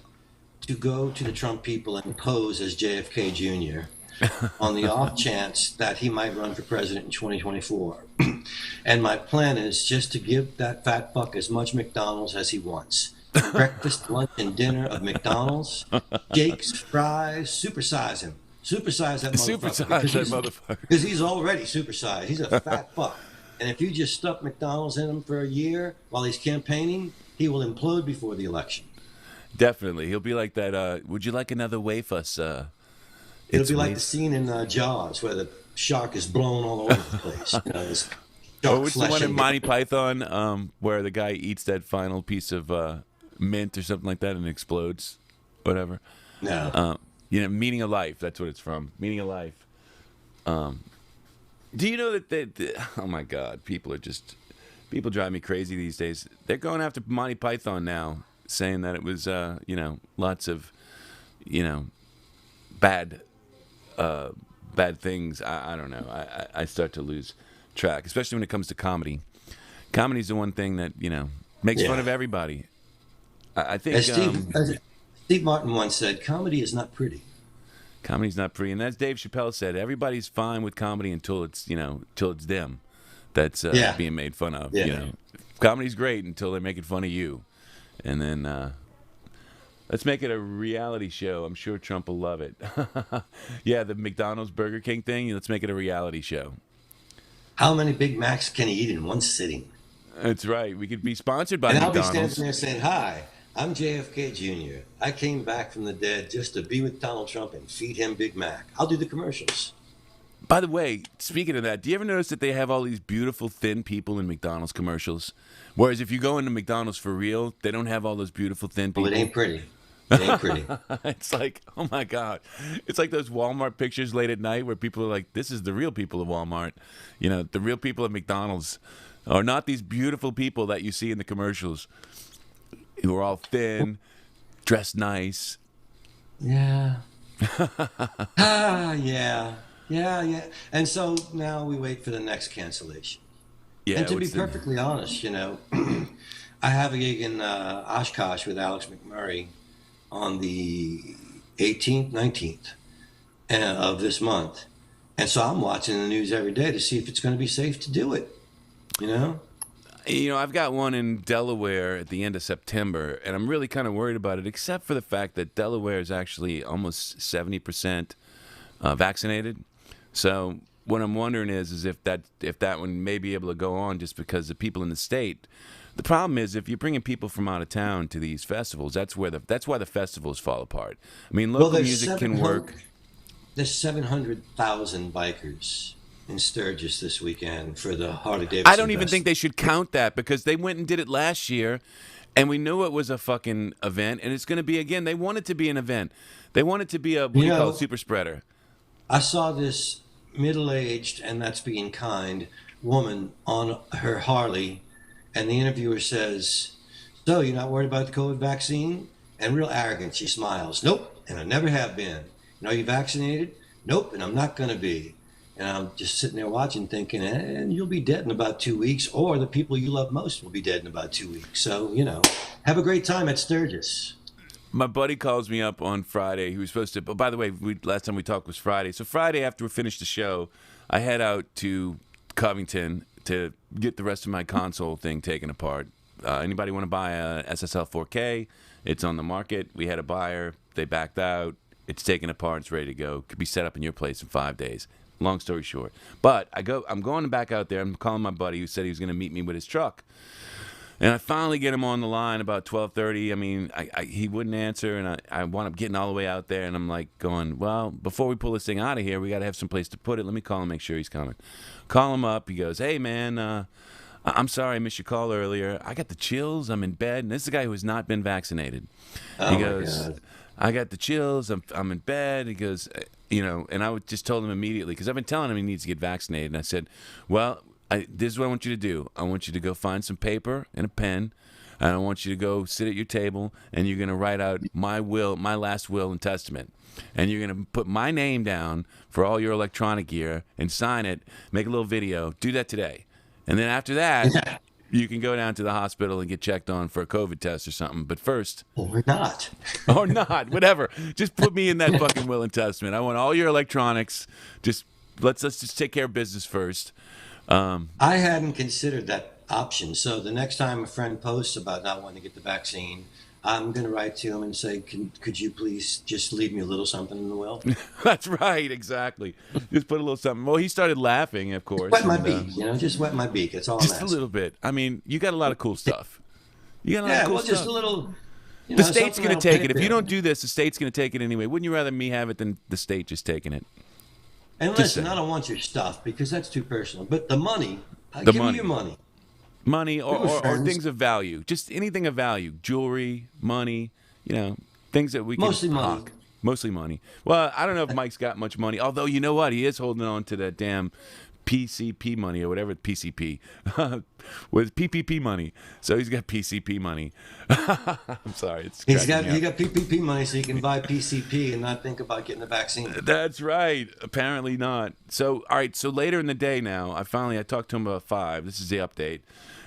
to go to the Trump people and pose as JFK Jr. on the off chance that he might run for president in 2024. And my plan is just to give that fat fuck as much McDonald's as he wants. Breakfast, lunch, and dinner of McDonald's, Jake's, fries, supersize him. Supersize that motherfucker. Supersize that motherfucker. Because he's already supersized. He's a fat fuck. And if you just stuff McDonald's in him for a year while he's campaigning, he will implode before the election. Definitely. He'll be like that, would you like another wafer, sir? It'll be like the scene in Jaws where the shark is blown all over the place. This shark What's the flesh one in and- Monty Python where the guy eats that final piece of mint or something like that and explodes? Whatever. No. Meaning of Life. That's what it's from. Meaning of Life. Do you know that oh my God, people drive me crazy these days. They're going after Monty Python now, saying that it was, lots of, bad things. I don't know. I start to lose track, especially when it comes to comedy. Comedy's the one thing that, makes fun of everybody. I think As Steve Martin once said, comedy is not pretty. comedy's not pretty, and as Dave Chappelle said, everybody's fine with comedy until it's them that's being made fun of. Yeah. Comedy's great until they're making fun of you, and then let's make it a reality show. I'm sure Trump will love it. Yeah, the McDonald's Burger King thing. Let's make it a reality show. How many Big Macs can he eat in one sitting? That's right. We could be sponsored by And I'll be McDonald's. standing there saying, "Hi, I'm JFK Jr. I came back from the dead just to be with Donald Trump and feed him Big Mac. I'll do the commercials." By the way, speaking of that, do you ever notice that they have all these beautiful thin people in McDonald's commercials? Whereas if you go into McDonald's for real, they don't have all those beautiful thin people. Well, it ain't pretty. It ain't pretty. It's like, oh my God. It's like those Walmart pictures late at night where people are like, this is the real people of Walmart. You know, the real people of McDonald's are not these beautiful people that you see in the commercials who are all thin, dressed nice. Yeah. Yeah. Yeah. And so now we wait for the next cancellation. Yeah, And to be perfectly honest, you know, I have a gig in Oshkosh with Alex McMurray on the 18th, 19th of this month. And so I'm watching the news every day to see if it's going to be safe to do it, you know? You know, I've got one in Delaware at the end of September, and I'm really kind of worried about it, except for the fact that Delaware is actually almost 70% vaccinated. So what I'm wondering is if that one may be able to go on just because the people in the state. The problem is if you're bringing people from out of town to these festivals, that's why the festivals fall apart. I mean, local music can work. There's 700,000 bikers in Sturgis this weekend for the Harley-Davidson I don't even Festival. think they should count that because they went and did it last year, and we knew it was a fucking event, and it's going to be again. They want it to be an event. They want it to be a what do you call it, super spreader. I saw this middle-aged, and that's being kind, woman on her Harley, and the interviewer says, "So you're not worried about the COVID vaccine?" And real arrogant, she smiles. "Nope, and I never have been. And are you vaccinated?" "Nope, and I'm not going to be." And I'm just sitting there watching, thinking, and you'll be dead in about 2 weeks, or the people you love most will be dead in about 2 weeks. So, you know, have a great time at Sturgis. My buddy calls me up on Friday. He was supposed to. But by the way, last time we talked was Friday. So Friday after we finished the show, I head out to Covington to get the rest of my console thing taken apart. Anybody want to buy a SSL 4K? It's on the market. We had a buyer. They backed out. It's taken apart. It's ready to go. Could be set up in your place in 5 days. Long story short. But I'm going back out there. I'm calling my buddy who said he was going to meet me with his truck. And I finally get him on the line about 12:30. I mean, he wouldn't answer, and I wound up getting all the way out there, and I'm like going, well, before we pull this thing out of here, we got to have some place to put it. Let me call him, make sure he's coming. Call him up. He goes, "Hey, man, I'm sorry I missed your call earlier. I got the chills. I'm in bed." And this is a guy who has not been vaccinated. Oh, He goes, my God. "I got the chills. I'm in bed." He goes, you know, and I just told him immediately because I've been telling him he needs to get vaccinated. And I said, well, this is what I want you to do. I want you to go find some paper and a pen, and I want you to go sit at your table, and you're going to write out my last will and testament. And you're going to put my name down for all your electronic gear and sign it, make a little video. Do that today. And then after that, you can go down to the hospital and get checked on for a COVID test or something. But first... Or not. or not, whatever. Just put me in that fucking will and testament. I want all your electronics. Just let's just take care of business first. I hadn't considered that option. So the next time a friend posts about not wanting to get the vaccine, I'm going to write to him and say, could you please just leave me a little something in the will? That's right, exactly. Just put a little something. Well, he started laughing, of course. Wet my beak, just wet my beak. That's all I'm Just asking. a little bit. I mean, you got a lot of cool stuff. You got a lot of cool stuff. just a little. The state's going to take it. If you don't do this, the state's going to take it anyway. Wouldn't you rather me have it than the state just taking it? And Just listen, saying. I don't want your stuff because that's too personal. But the money, The give me money. your money. Money or friends. things of value. Just anything of value. Jewelry, money, things that we can Mostly money. hawk. Mostly money. Well, I don't know if Mike's got much money. Although, you know what? He is holding on to that damn PCP money or whatever, PCP. With PPP money. So he's got PCP money. I'm sorry. He got cracking me up. PPP money so he can buy PCP and not think about getting the vaccine. That's right. Apparently not. So, all right. So later in the day now, I talked to him about 5. This is the update.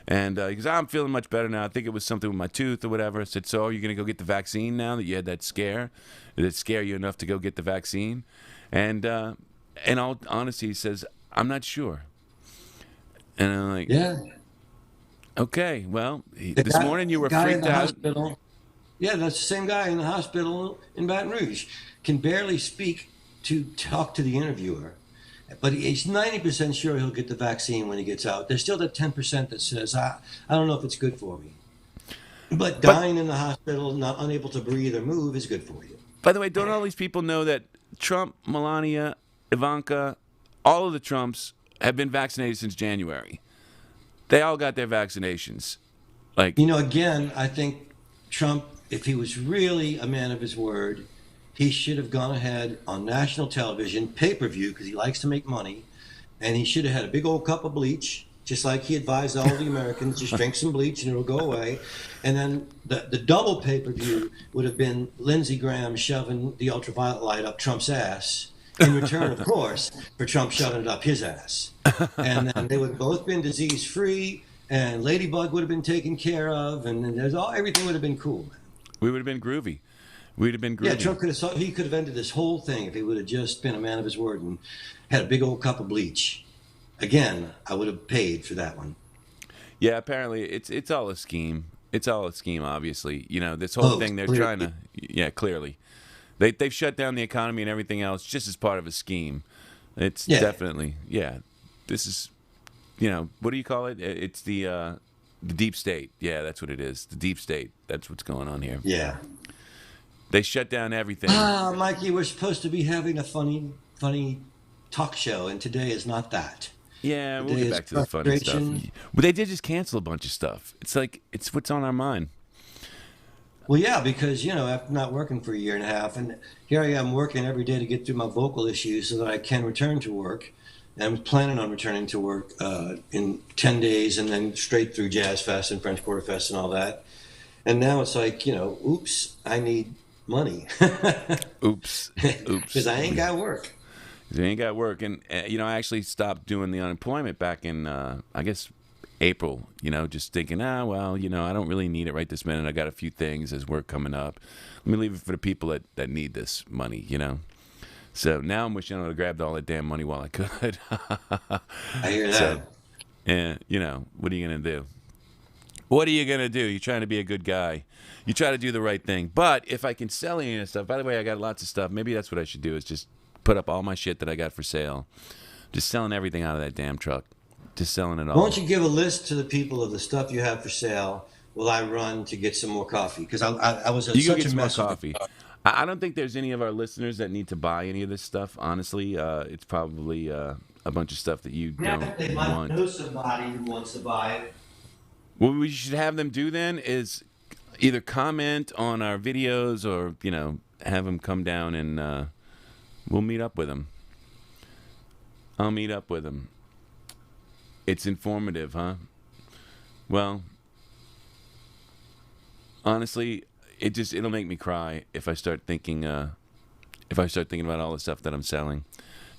And he goes, I'm feeling much better now. I think it was something with my tooth or whatever. I said, so are you going to go get the vaccine now that you had that scare? Did it scare you enough to go get the vaccine? And in all honesty, he says, I'm not sure. And I'm like, Yeah. okay, well, The this guy- morning you were guy in freaked the out. hospital- Yeah, that's the same guy in the hospital in Baton Rouge. Can barely speak to talk to the interviewer. but he's 90% sure he'll get the vaccine when he gets out. There's still that 10% that says, I don't know if it's good for me. But dying in the hospital, not unable to breathe or move, is good for you. By the way, don't all these people know that Trump, Melania, Ivanka, all of the Trumps have been vaccinated since January? They all got their vaccinations. Like, Again, I think Trump, if he was really a man of his word, he should have gone ahead on national television, pay-per-view, because he likes to make money, and he should have had a big old cup of bleach, just like he advised all the Americans, just drink some bleach and it'll go away. And then the double pay-per-view would have been Lindsey Graham shoving the ultraviolet light up Trump's ass, in return, of course, for Trump shoving it up his ass. And then they would have both been disease-free, and Ladybug would have been taken care of, and everything would have been cool, man. We would have been groovy. We'd have been groovy. Yeah, Trump could have ended this whole thing if he would have just been a man of his word and had a big old cup of bleach. Again, I would have paid for that one. Yeah, apparently it's all a scheme. It's all a scheme, obviously. This whole thing they're trying to. Yeah, clearly, they've shut down the economy and everything else just as part of a scheme. It's definitely This is, what do you call it? It's the deep state. Yeah, that's what it is. The deep state. That's what's going on here. Yeah. They shut down everything. Mikey, we're supposed to be having a funny talk show, and today is not that. Yeah, we'll get back to the funny stuff. But they did just cancel a bunch of stuff. It's like, it's what's on our mind. Well, yeah, because, after not working for a year and a half, and here I am working every day to get through my vocal issues so that I can return to work. And I'm planning on returning to work in 10 days and then straight through Jazz Fest and French Quarter Fest and all that. And now it's like, oops, I need money. Oops. Because I ain't got work. You ain't got work. And, I actually stopped doing the unemployment back in, I guess, April, just thinking, I don't really need it right this minute. I got a few things as work coming up. Let me leave it for the people that need this money, So now I'm wishing I would have grabbed all that damn money while I could. I hear that. So, and, what are you going to do? What are you going to do? You're trying to be a good guy. You try to do the right thing. But if I can sell any of this stuff, by the way, I got lots of stuff. Maybe that's what I should do is just put up all my shit that I got for sale. Just selling everything out of that damn truck. Just selling it all. Why don't you give a list to the people of the stuff you have for sale while I run to get some more coffee? Because I was such a mess. Coffee. I don't think there's any of our listeners that need to buy any of this stuff. Honestly, it's probably a bunch of stuff that you don't they want. Might know somebody who wants to buy it. What we should have them do then is either comment on our videos or have them come down and we'll meet up with them. I'll meet up with them. It's informative, huh? Well, honestly, it'll make me cry if I start thinking about all the stuff that I'm selling.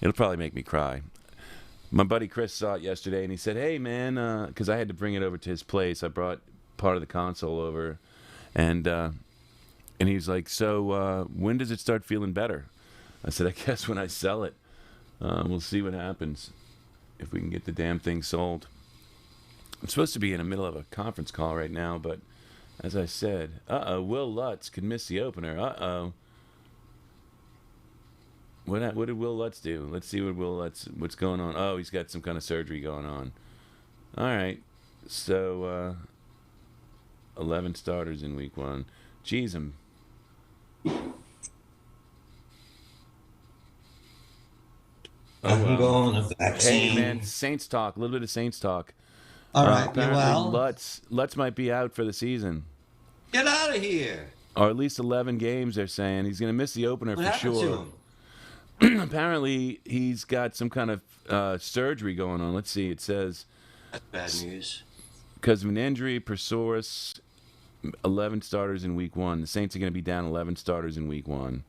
It'll probably make me cry. My buddy Chris saw it yesterday and he said, "Hey man," because I had to bring it over to his place. I brought part of the console over, and he was like, "So when does it start feeling better?" I said, "I guess when I sell it. We'll see what happens if we can get the damn thing sold." I'm supposed to be in the middle of a conference call right now, but as I said, Will Lutz could miss the opener. What did Will Lutz do? Let's see what's going on. Oh, he's got some kind of surgery going on. All right. So, 11 starters in week 1. Jeez, I'm going to vaccine. Hey, man, Saints talk. A little bit of Saints talk. All right, apparently Lutz might be out for the season. Get out of here. Or at least 11 games, they're saying. He's going to miss the opener What for happened sure. to him? Apparently, he's got some kind of surgery going on. Let's see. It says, That's bad news. because of an injury, Persaurus, 11 starters in week 1. The Saints are going to be down 11 starters in week 1.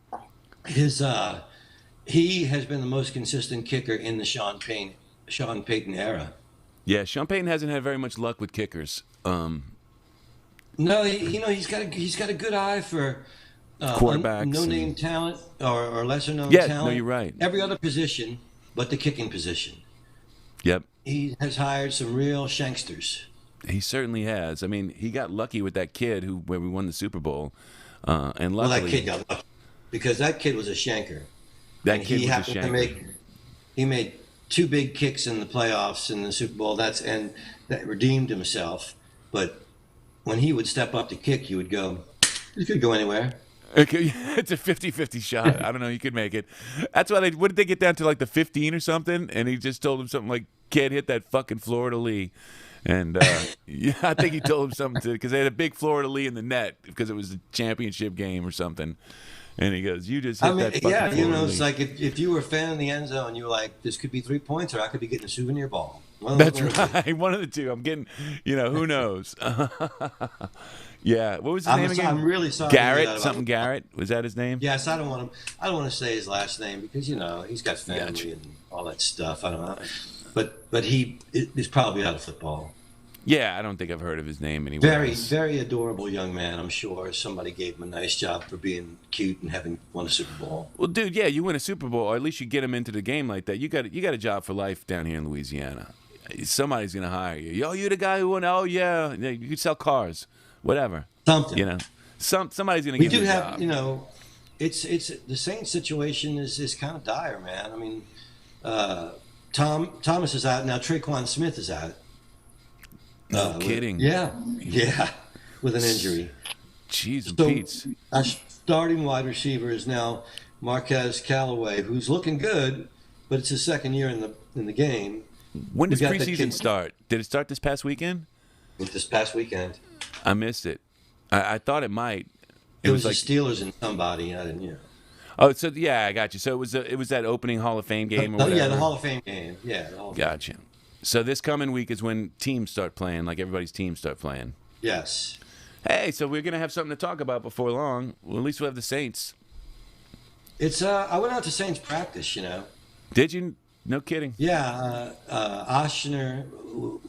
He has been the most consistent kicker in the Sean Payton era. Yeah, Sean Payton hasn't had very much luck with kickers. No, he's got a good eye for Quarterbacks no-name talent or lesser-known Yeah, talent. no, you're right. Every other position but the kicking position. Yep. He has hired some real shanksters. He certainly has. I mean, he got lucky with that kid where we won the Super Bowl. And luckily, Well, that kid got lucky because that kid was a shanker. that And kid he was a happened to shanker. he made 2 big kicks in the playoffs in the Super Bowl. That redeemed himself. But when he would step up to kick, you would go, "It could go anywhere." Okay, it's a 50-50 shot. I don't know. You could make it. That's why what did they get down to, like the 15 or something? And he just told him something like, "Kid, hit that fucking Florida Lee." And yeah, I think he told him something because they had a big Florida Lee in the net because it was a championship game or something. And he goes, "You just hit that fucking Florida it's Lee." like if you were a fan in the end zone, you were like, "This could be 3 points, or I could be getting a souvenir ball." That's right. One of the two. I'm getting, who knows? Yeah. What was his name again? I'm really sorry. Garrett, something Garrett. Was that his name? Yes, I don't want to say his last name because he's got family and all that stuff. I don't know, but he is probably out of football. Yeah, I don't think I've heard of his name anywhere. Very, very adorable young man. I'm sure somebody gave him a nice job for being cute and having won a Super Bowl. Well, dude, yeah, you win a Super Bowl, or at least you get him into the game like that. You got a job for life down here in Louisiana. Somebody's gonna hire you. You're the guy who won. Oh yeah, you could sell cars, whatever. Something. Somebody's gonna give you a job. It's the Saints situation is kind of dire, man. I mean, Thomas is out now. Traquan Smith is out. No kidding. Yeah, with an injury. Jeez and So Pete's. our starting wide receiver is now Marquez Callaway, who's looking good, but it's his second year in the game. When does preseason start? Did it start this past weekend? This past weekend. I missed it. I thought it might. It was like the Steelers and somebody. I didn't. Oh, so yeah, I got you. So it was that opening Hall of Fame game or whatever? Yeah, the Hall of Fame game. Yeah. Gotcha. So this coming week is when teams start playing, like everybody's teams start playing. Yes. Hey, so we're gonna have something to talk about before long. Well, at least we'll have the Saints. It's I went out to Saints practice. Did you? No kidding. Yeah, Oshner,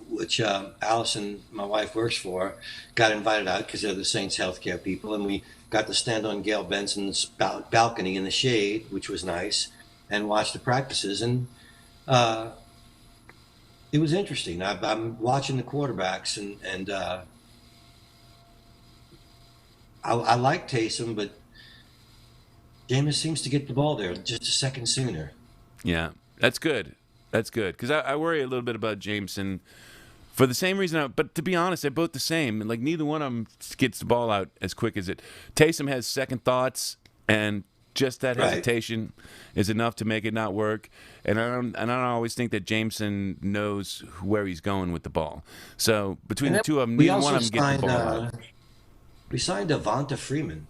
which Allison, my wife, works for, got invited out because they're the Saints healthcare people, and we got to stand on Gail Benson's balcony in the shade, which was nice, and watch the practices, and it was interesting. I'm watching the quarterbacks, and I like Taysom, but Jameis seems to get the ball there just a second sooner. Yeah. That's good. That's good. Because I worry a little bit about Jameson for the same reason. But to be honest, they're both the same. Like, neither one of them gets the ball out as quick as it. Taysom has second thoughts, and just that hesitation is enough to make it not work. And I don't always think that Jameson knows where he's going with the ball. So between the two of them, neither one of them gets the ball out. We signed Devonta Freeman.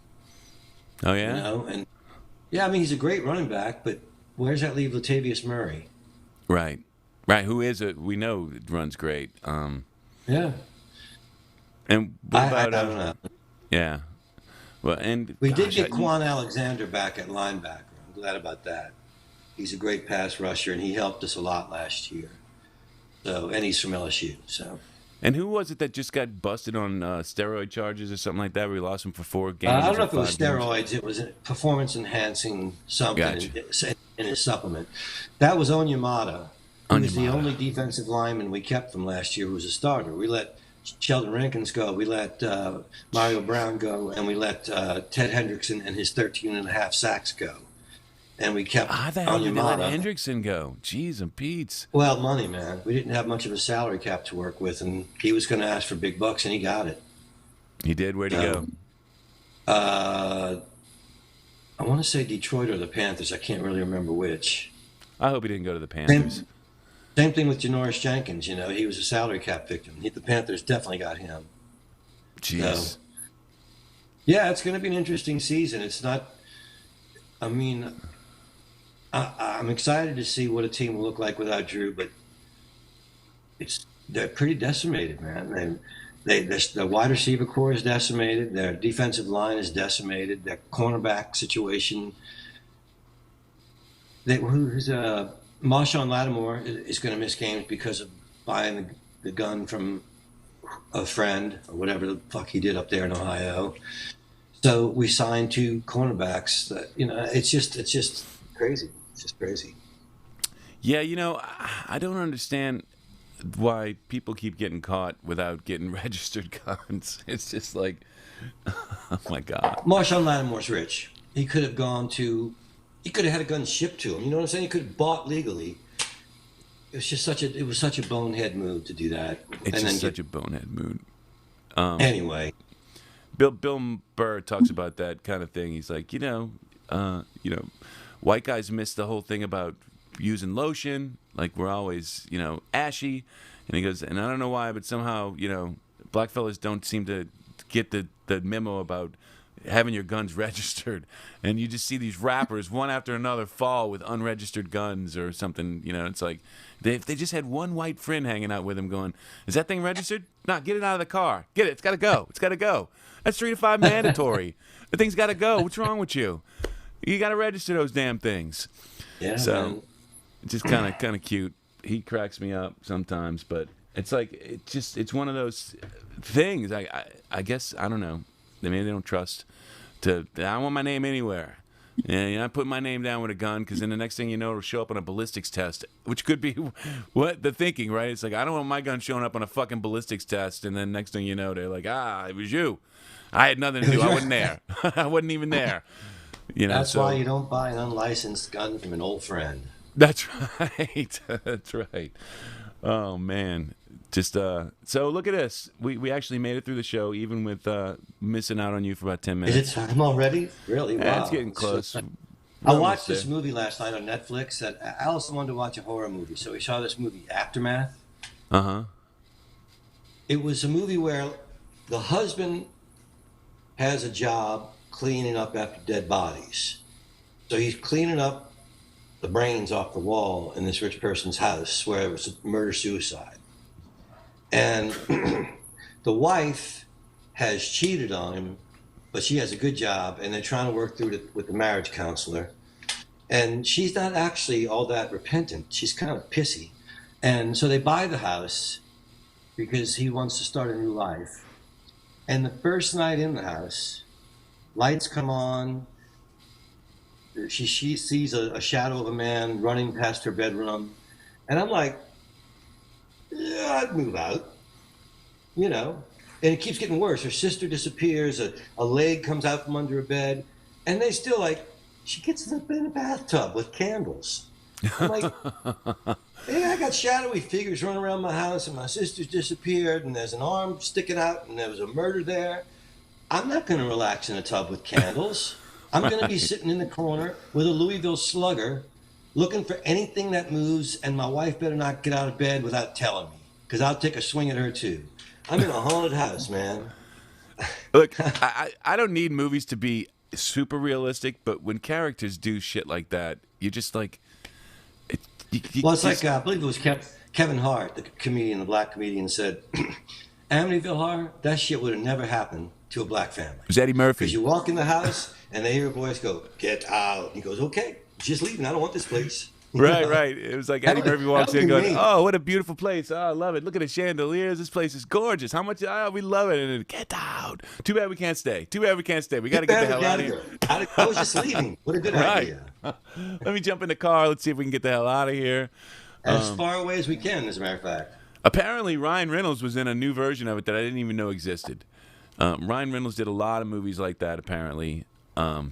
Oh, yeah? And yeah, I mean, he's a great running back, but where does that leave Latavius Murray? Right. Who we know runs great. Yeah. And what about, I don't know. Yeah. Well, and we did get Quan Alexander back at linebacker. I'm glad about that. He's a great pass rusher, and he helped us a lot last year. And he's from LSU. So. And who was it that just got busted on steroid charges or something like that? Where we lost him for 4 games. I don't know if it was steroids. It was a performance-enhancing something Gotcha. in his supplement. That was Onyemata. He was the only defensive lineman we kept from last year who was a starter. We let Sheldon Rankins go. We let Mario Brown go. And we let Ted Hendrickson and his 13.5 sacks go. And we kept Onyemata. Let Hendrickson go. Jeez and Pete's. Well, money, man. We didn't have much of a salary cap to work with, and he was going to ask for big bucks, and he got it. He did? Where'd he go? I want to say Detroit or the Panthers. I can't really remember which. I hope he didn't go to the Panthers. Same thing with Janoris Jenkins. He was a salary cap victim. The Panthers definitely got him. Jeez. So, yeah, it's going to be an interesting season. It's not. I mean, I'm excited to see what a team will look like without Drew, but they're pretty decimated, man. The wide receiver core is decimated. Their defensive line is decimated. Their cornerback situation. Marshawn Lattimore is going to miss games because of buying the gun from a friend or whatever the fuck he did up there in Ohio. So we signed 2 cornerbacks. It's just crazy. It's just crazy. Yeah, I don't understand why people keep getting caught without getting registered guns. It's just like, oh my God. Marshawn Lattimore's rich. He could have had a gun shipped to him. You know what I'm saying? He could have bought legally it was such a bonehead move to do that. It's just such a bonehead move. Anyway, Bill Burr talks about that kind of thing. He's like, white guys miss the whole thing about using lotion. Like we're always, ashy. And he goes, and I don't know why, but somehow, black fellas don't seem to get the memo about having your guns registered. And you just see these rappers one after another fall with unregistered guns or something. It's like if they just had one white friend hanging out with them going, is that thing registered? No, get it out of the car. Get it. It's got to go. It's got to go. That's 3 to 5 mandatory. The thing's got to go. What's wrong with you? You got to register those damn things. Yeah. So Man. it's just kind of cute. He cracks me up sometimes, but it's like it's one of those things. I guess I don't know. Maybe they don't trust. I don't want my name anywhere. And I put my name down with a gun because then the next thing you know, it'll show up on a ballistics test, which could be what the thinking, right? It's like I don't want my gun showing up on a fucking ballistics test, and then next thing you know, they're like, it was you. I had nothing to do. I wasn't there. I wasn't even there. That's why you don't buy an unlicensed gun from an old friend. That's right. That's right. Oh man. Just so look at this. We actually made it through the show, even with missing out on you for about 10 minutes. Is it time already? Really? Wow. Yeah, it's getting close. I watched this movie last night on Netflix. That Allison wanted to watch a horror movie, so we saw this movie, Aftermath. It was a movie where the husband has a job cleaning up after dead bodies. So he's cleaning up the brains off the wall in this rich person's house where it was a murder-suicide. And the wife has cheated on him, but she has a good job, and they're trying to work through it with the marriage counselor. And she's not actually all that repentant. She's kind of pissy. And so they buy the house because he wants to start a new life. And the first night in the house, lights come on. She sees a shadow of a man running past her bedroom. And I'm like, yeah, I'd move out, And it keeps getting worse. Her sister disappears. A leg comes out from under her bed. And they still she gets in a bathtub with candles. I'm like, hey, I got shadowy figures running around my house and my sister's disappeared and there's an arm sticking out and there was a murder there. I'm not going to relax in a tub with candles. I'm going to be sitting in the corner with a Louisville Slugger looking for anything that moves, and my wife better not get out of bed without telling me, because I'll take a swing at her too. I'm in a haunted house, man. Look, I don't need movies to be super realistic, but when characters do shit like that, you just like... It's like, I believe it was Kevin Hart, the black comedian, said, Amityville Horror, that shit would have never happened to a black family. It was Eddie Murphy. Because you walk in the house, and they hear a voice go, get out. He goes, okay, just leaving. I don't want this place. Right. It was like Eddie Murphy walks in going, oh, what a beautiful place. Oh, I love it. Look at the chandeliers. This place is gorgeous. How much? Oh, we love it. And then, get out. Too bad we can't stay. We got to get the hell out of here. I was just leaving. What a good idea. Let me jump in the car. Let's see if we can get the hell out of here. As far away as we can, as a matter of fact. Apparently, Ryan Reynolds was in a new version of it that I didn't even know existed. Ryan Reynolds did a lot of movies like that, apparently. Right.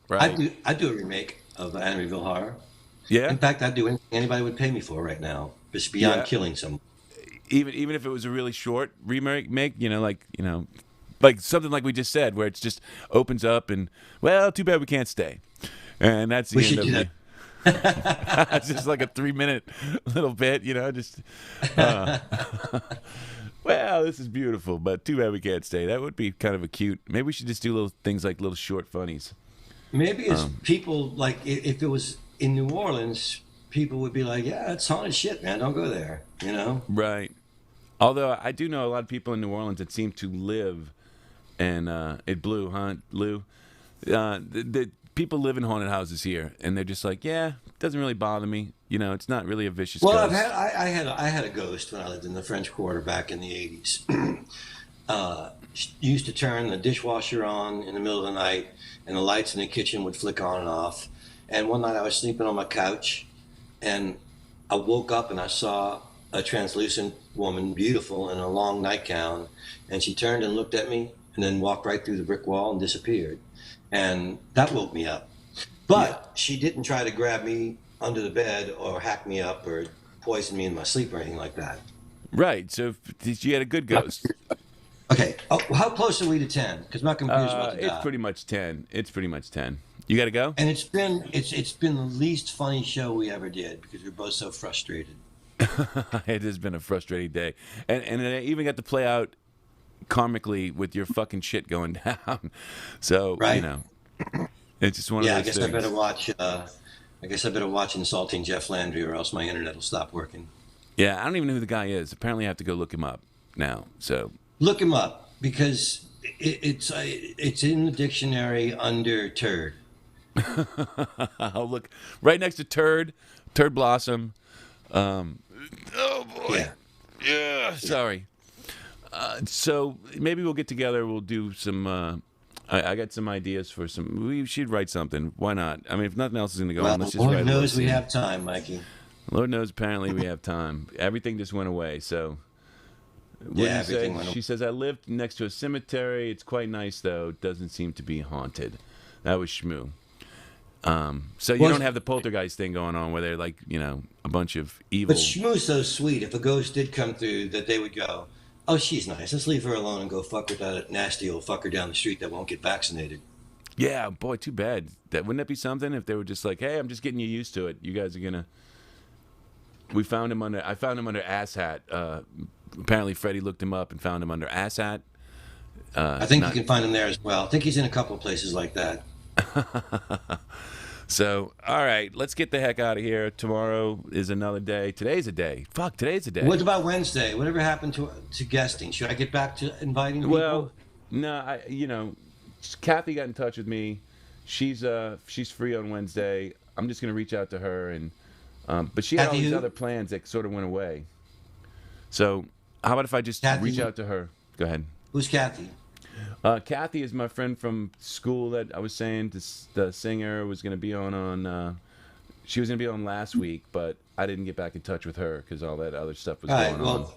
I'd do a remake of Amityville Horror. Yeah. In fact, I'd do anything anybody would pay me for right now, just beyond killing someone. Even if it was a really short remake, like something like we just said, where it just opens up and, well, too bad we can't stay, and that's the end of it. It's just like a 3-minute little bit, just. Well, this is beautiful, but too bad we can't stay. That would be kind of a cute. Maybe we should just do little things like little short funnies. Maybe as people, like, if it was in New Orleans, people would be like, yeah, it's haunted shit, man. Don't go there, Right. Although I do know a lot of people in New Orleans that seem to live, and it blew, huh, Lou? The people live in haunted houses here, and they're just like, yeah, it doesn't really bother me. It's not really a vicious ghost. Well, I had a ghost when I lived in the French Quarter back in the 80s. Used to turn the dishwasher on in the middle of the night, and the lights in the kitchen would flick on and off. And one night I was sleeping on my couch, and I woke up and I saw a translucent woman, beautiful, in a long nightgown, and she turned and looked at me and then walked right through the brick wall and disappeared. And that woke me up. But she didn't try to grab me under the bed or hack me up or poison me in my sleep or anything like that. Right. So you had a good ghost. Okay. Oh, how close are we to 10? Because my computer's about to die. It's pretty much 10. It's pretty much 10. You got to go? And it's been the least funny show we ever did because we're both so frustrated. It has been a frustrating day. And I even got to play out karmically with your fucking shit going down. So, right. You know, it's just one of those things. I guess I better watch Insulting Jeff Landry or else my internet will stop working. Yeah, I don't even know who the guy is. Apparently I have to go look him up now. So look him up because it's in the dictionary under turd. I'll look right next to turd blossom. Oh boy. Yeah. Sorry. So maybe we'll get together. We'll do some. I got some ideas for some. We should write something. Why not? I mean, if nothing else is going to go on, let's just write. Lord knows we have time, Mikey. Lord knows, apparently we have time. Everything just went away. So. Everything went away. She says, I lived next to a cemetery. It's quite nice, though. It doesn't seem to be haunted. That was Shmoo. So you don't have the poltergeist thing going on where they're like, you know, a bunch of evil. But Shmoo's so sweet. If a ghost did come through, that they would go, oh, she's nice. Let's leave her alone and go fuck with that nasty old fucker down the street that won't get vaccinated. Yeah, boy, too bad. Wouldn't that be something if they were just like, hey, I'm just getting you used to it. You guys are gonna. I found him under Asshat. Apparently, Freddie looked him up and found him under Asshat. I think you can find him there as well. I think he's in a couple of places like that. So, all right, let's get the heck out of here. Tomorrow is another day. Today's a day. Fuck, today's a day. What about Wednesday? Whatever happened to guesting? Should I get back to inviting people? Well, no, Kathy got in touch with me. She's free on Wednesday. I'm just gonna reach out to her and, but she had all these other plans that sort of went away. So, how about if I just reach out to her? Go ahead. Who's Kathy? Kathy is my friend from school that I was saying the singer was going to be on. She was going to be on last week, but I didn't get back in touch with her because all that other stuff was going on.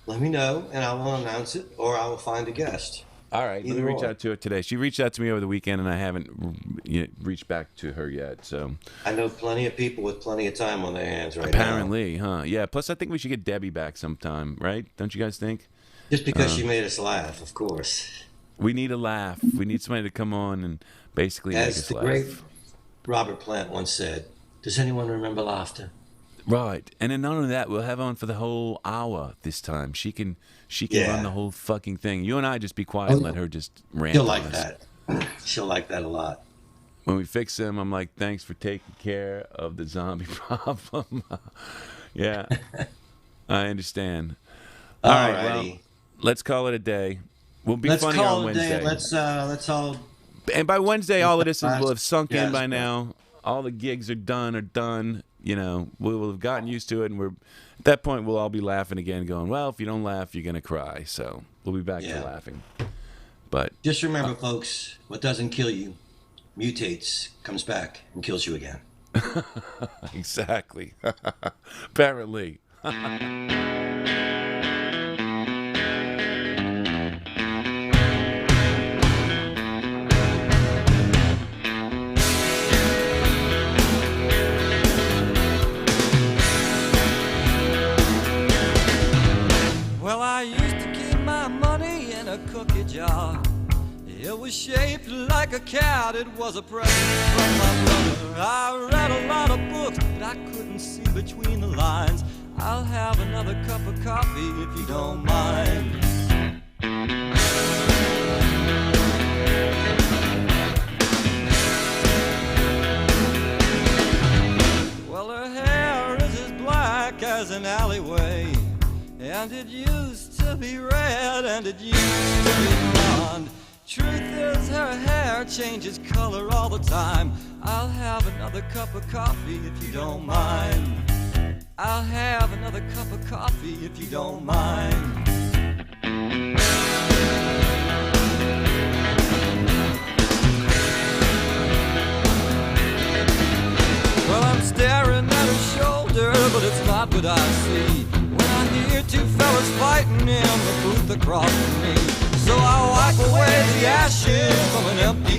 Let me know, and I will announce it, or I will find a guest. All right, let me reach out to her today. She reached out to me over the weekend, and I haven't reached back to her yet. So I know plenty of people with plenty of time on their hands right apparently, now. Huh? Yeah. Plus, I think we should get Debbie back sometime, right? Don't you guys think? Just because she made us laugh, of course. We need a laugh. We need somebody to come on and basically make us laugh. As the great Robert Plant once said, does anyone remember laughter? Right. And then not only that, we'll have her on for the whole hour this time. She can run the whole fucking thing. You and I just be quiet and let her just rant. She'll like that. She'll like that a lot. When we fix him, I'm like, thanks for taking care of the zombie problem. Yeah. I understand. All right, well, let's call it a day. We'll be funny on Wednesday. Let's all. And by Wednesday, all of this will have sunk in by now. All the gigs are done. You know, we will have gotten used to it, and at that point, we'll all be laughing again, going, well, if you don't laugh, you're gonna cry. So we'll be back to laughing. But just remember, folks, what doesn't kill you mutates, comes back, and kills you again. Exactly. Apparently. Well, I used to keep my money in a cookie jar. It was shaped like a cat, it was a present from my brother. I read a lot of books, but I couldn't see between the lines. I'll have another cup of coffee if you don't mind. Well, her hair is as black as an alleyway, and it used to be red, and it used to be blonde. Truth is, her hair changes color all the time. I'll have another cup of coffee if you don't mind. I'll have another cup of coffee if you don't mind. Well, I'm staring at her shoulder, but it's not what I see when I hear two fellas fighting in the booth across from me. So I wipe away the ashes from an empty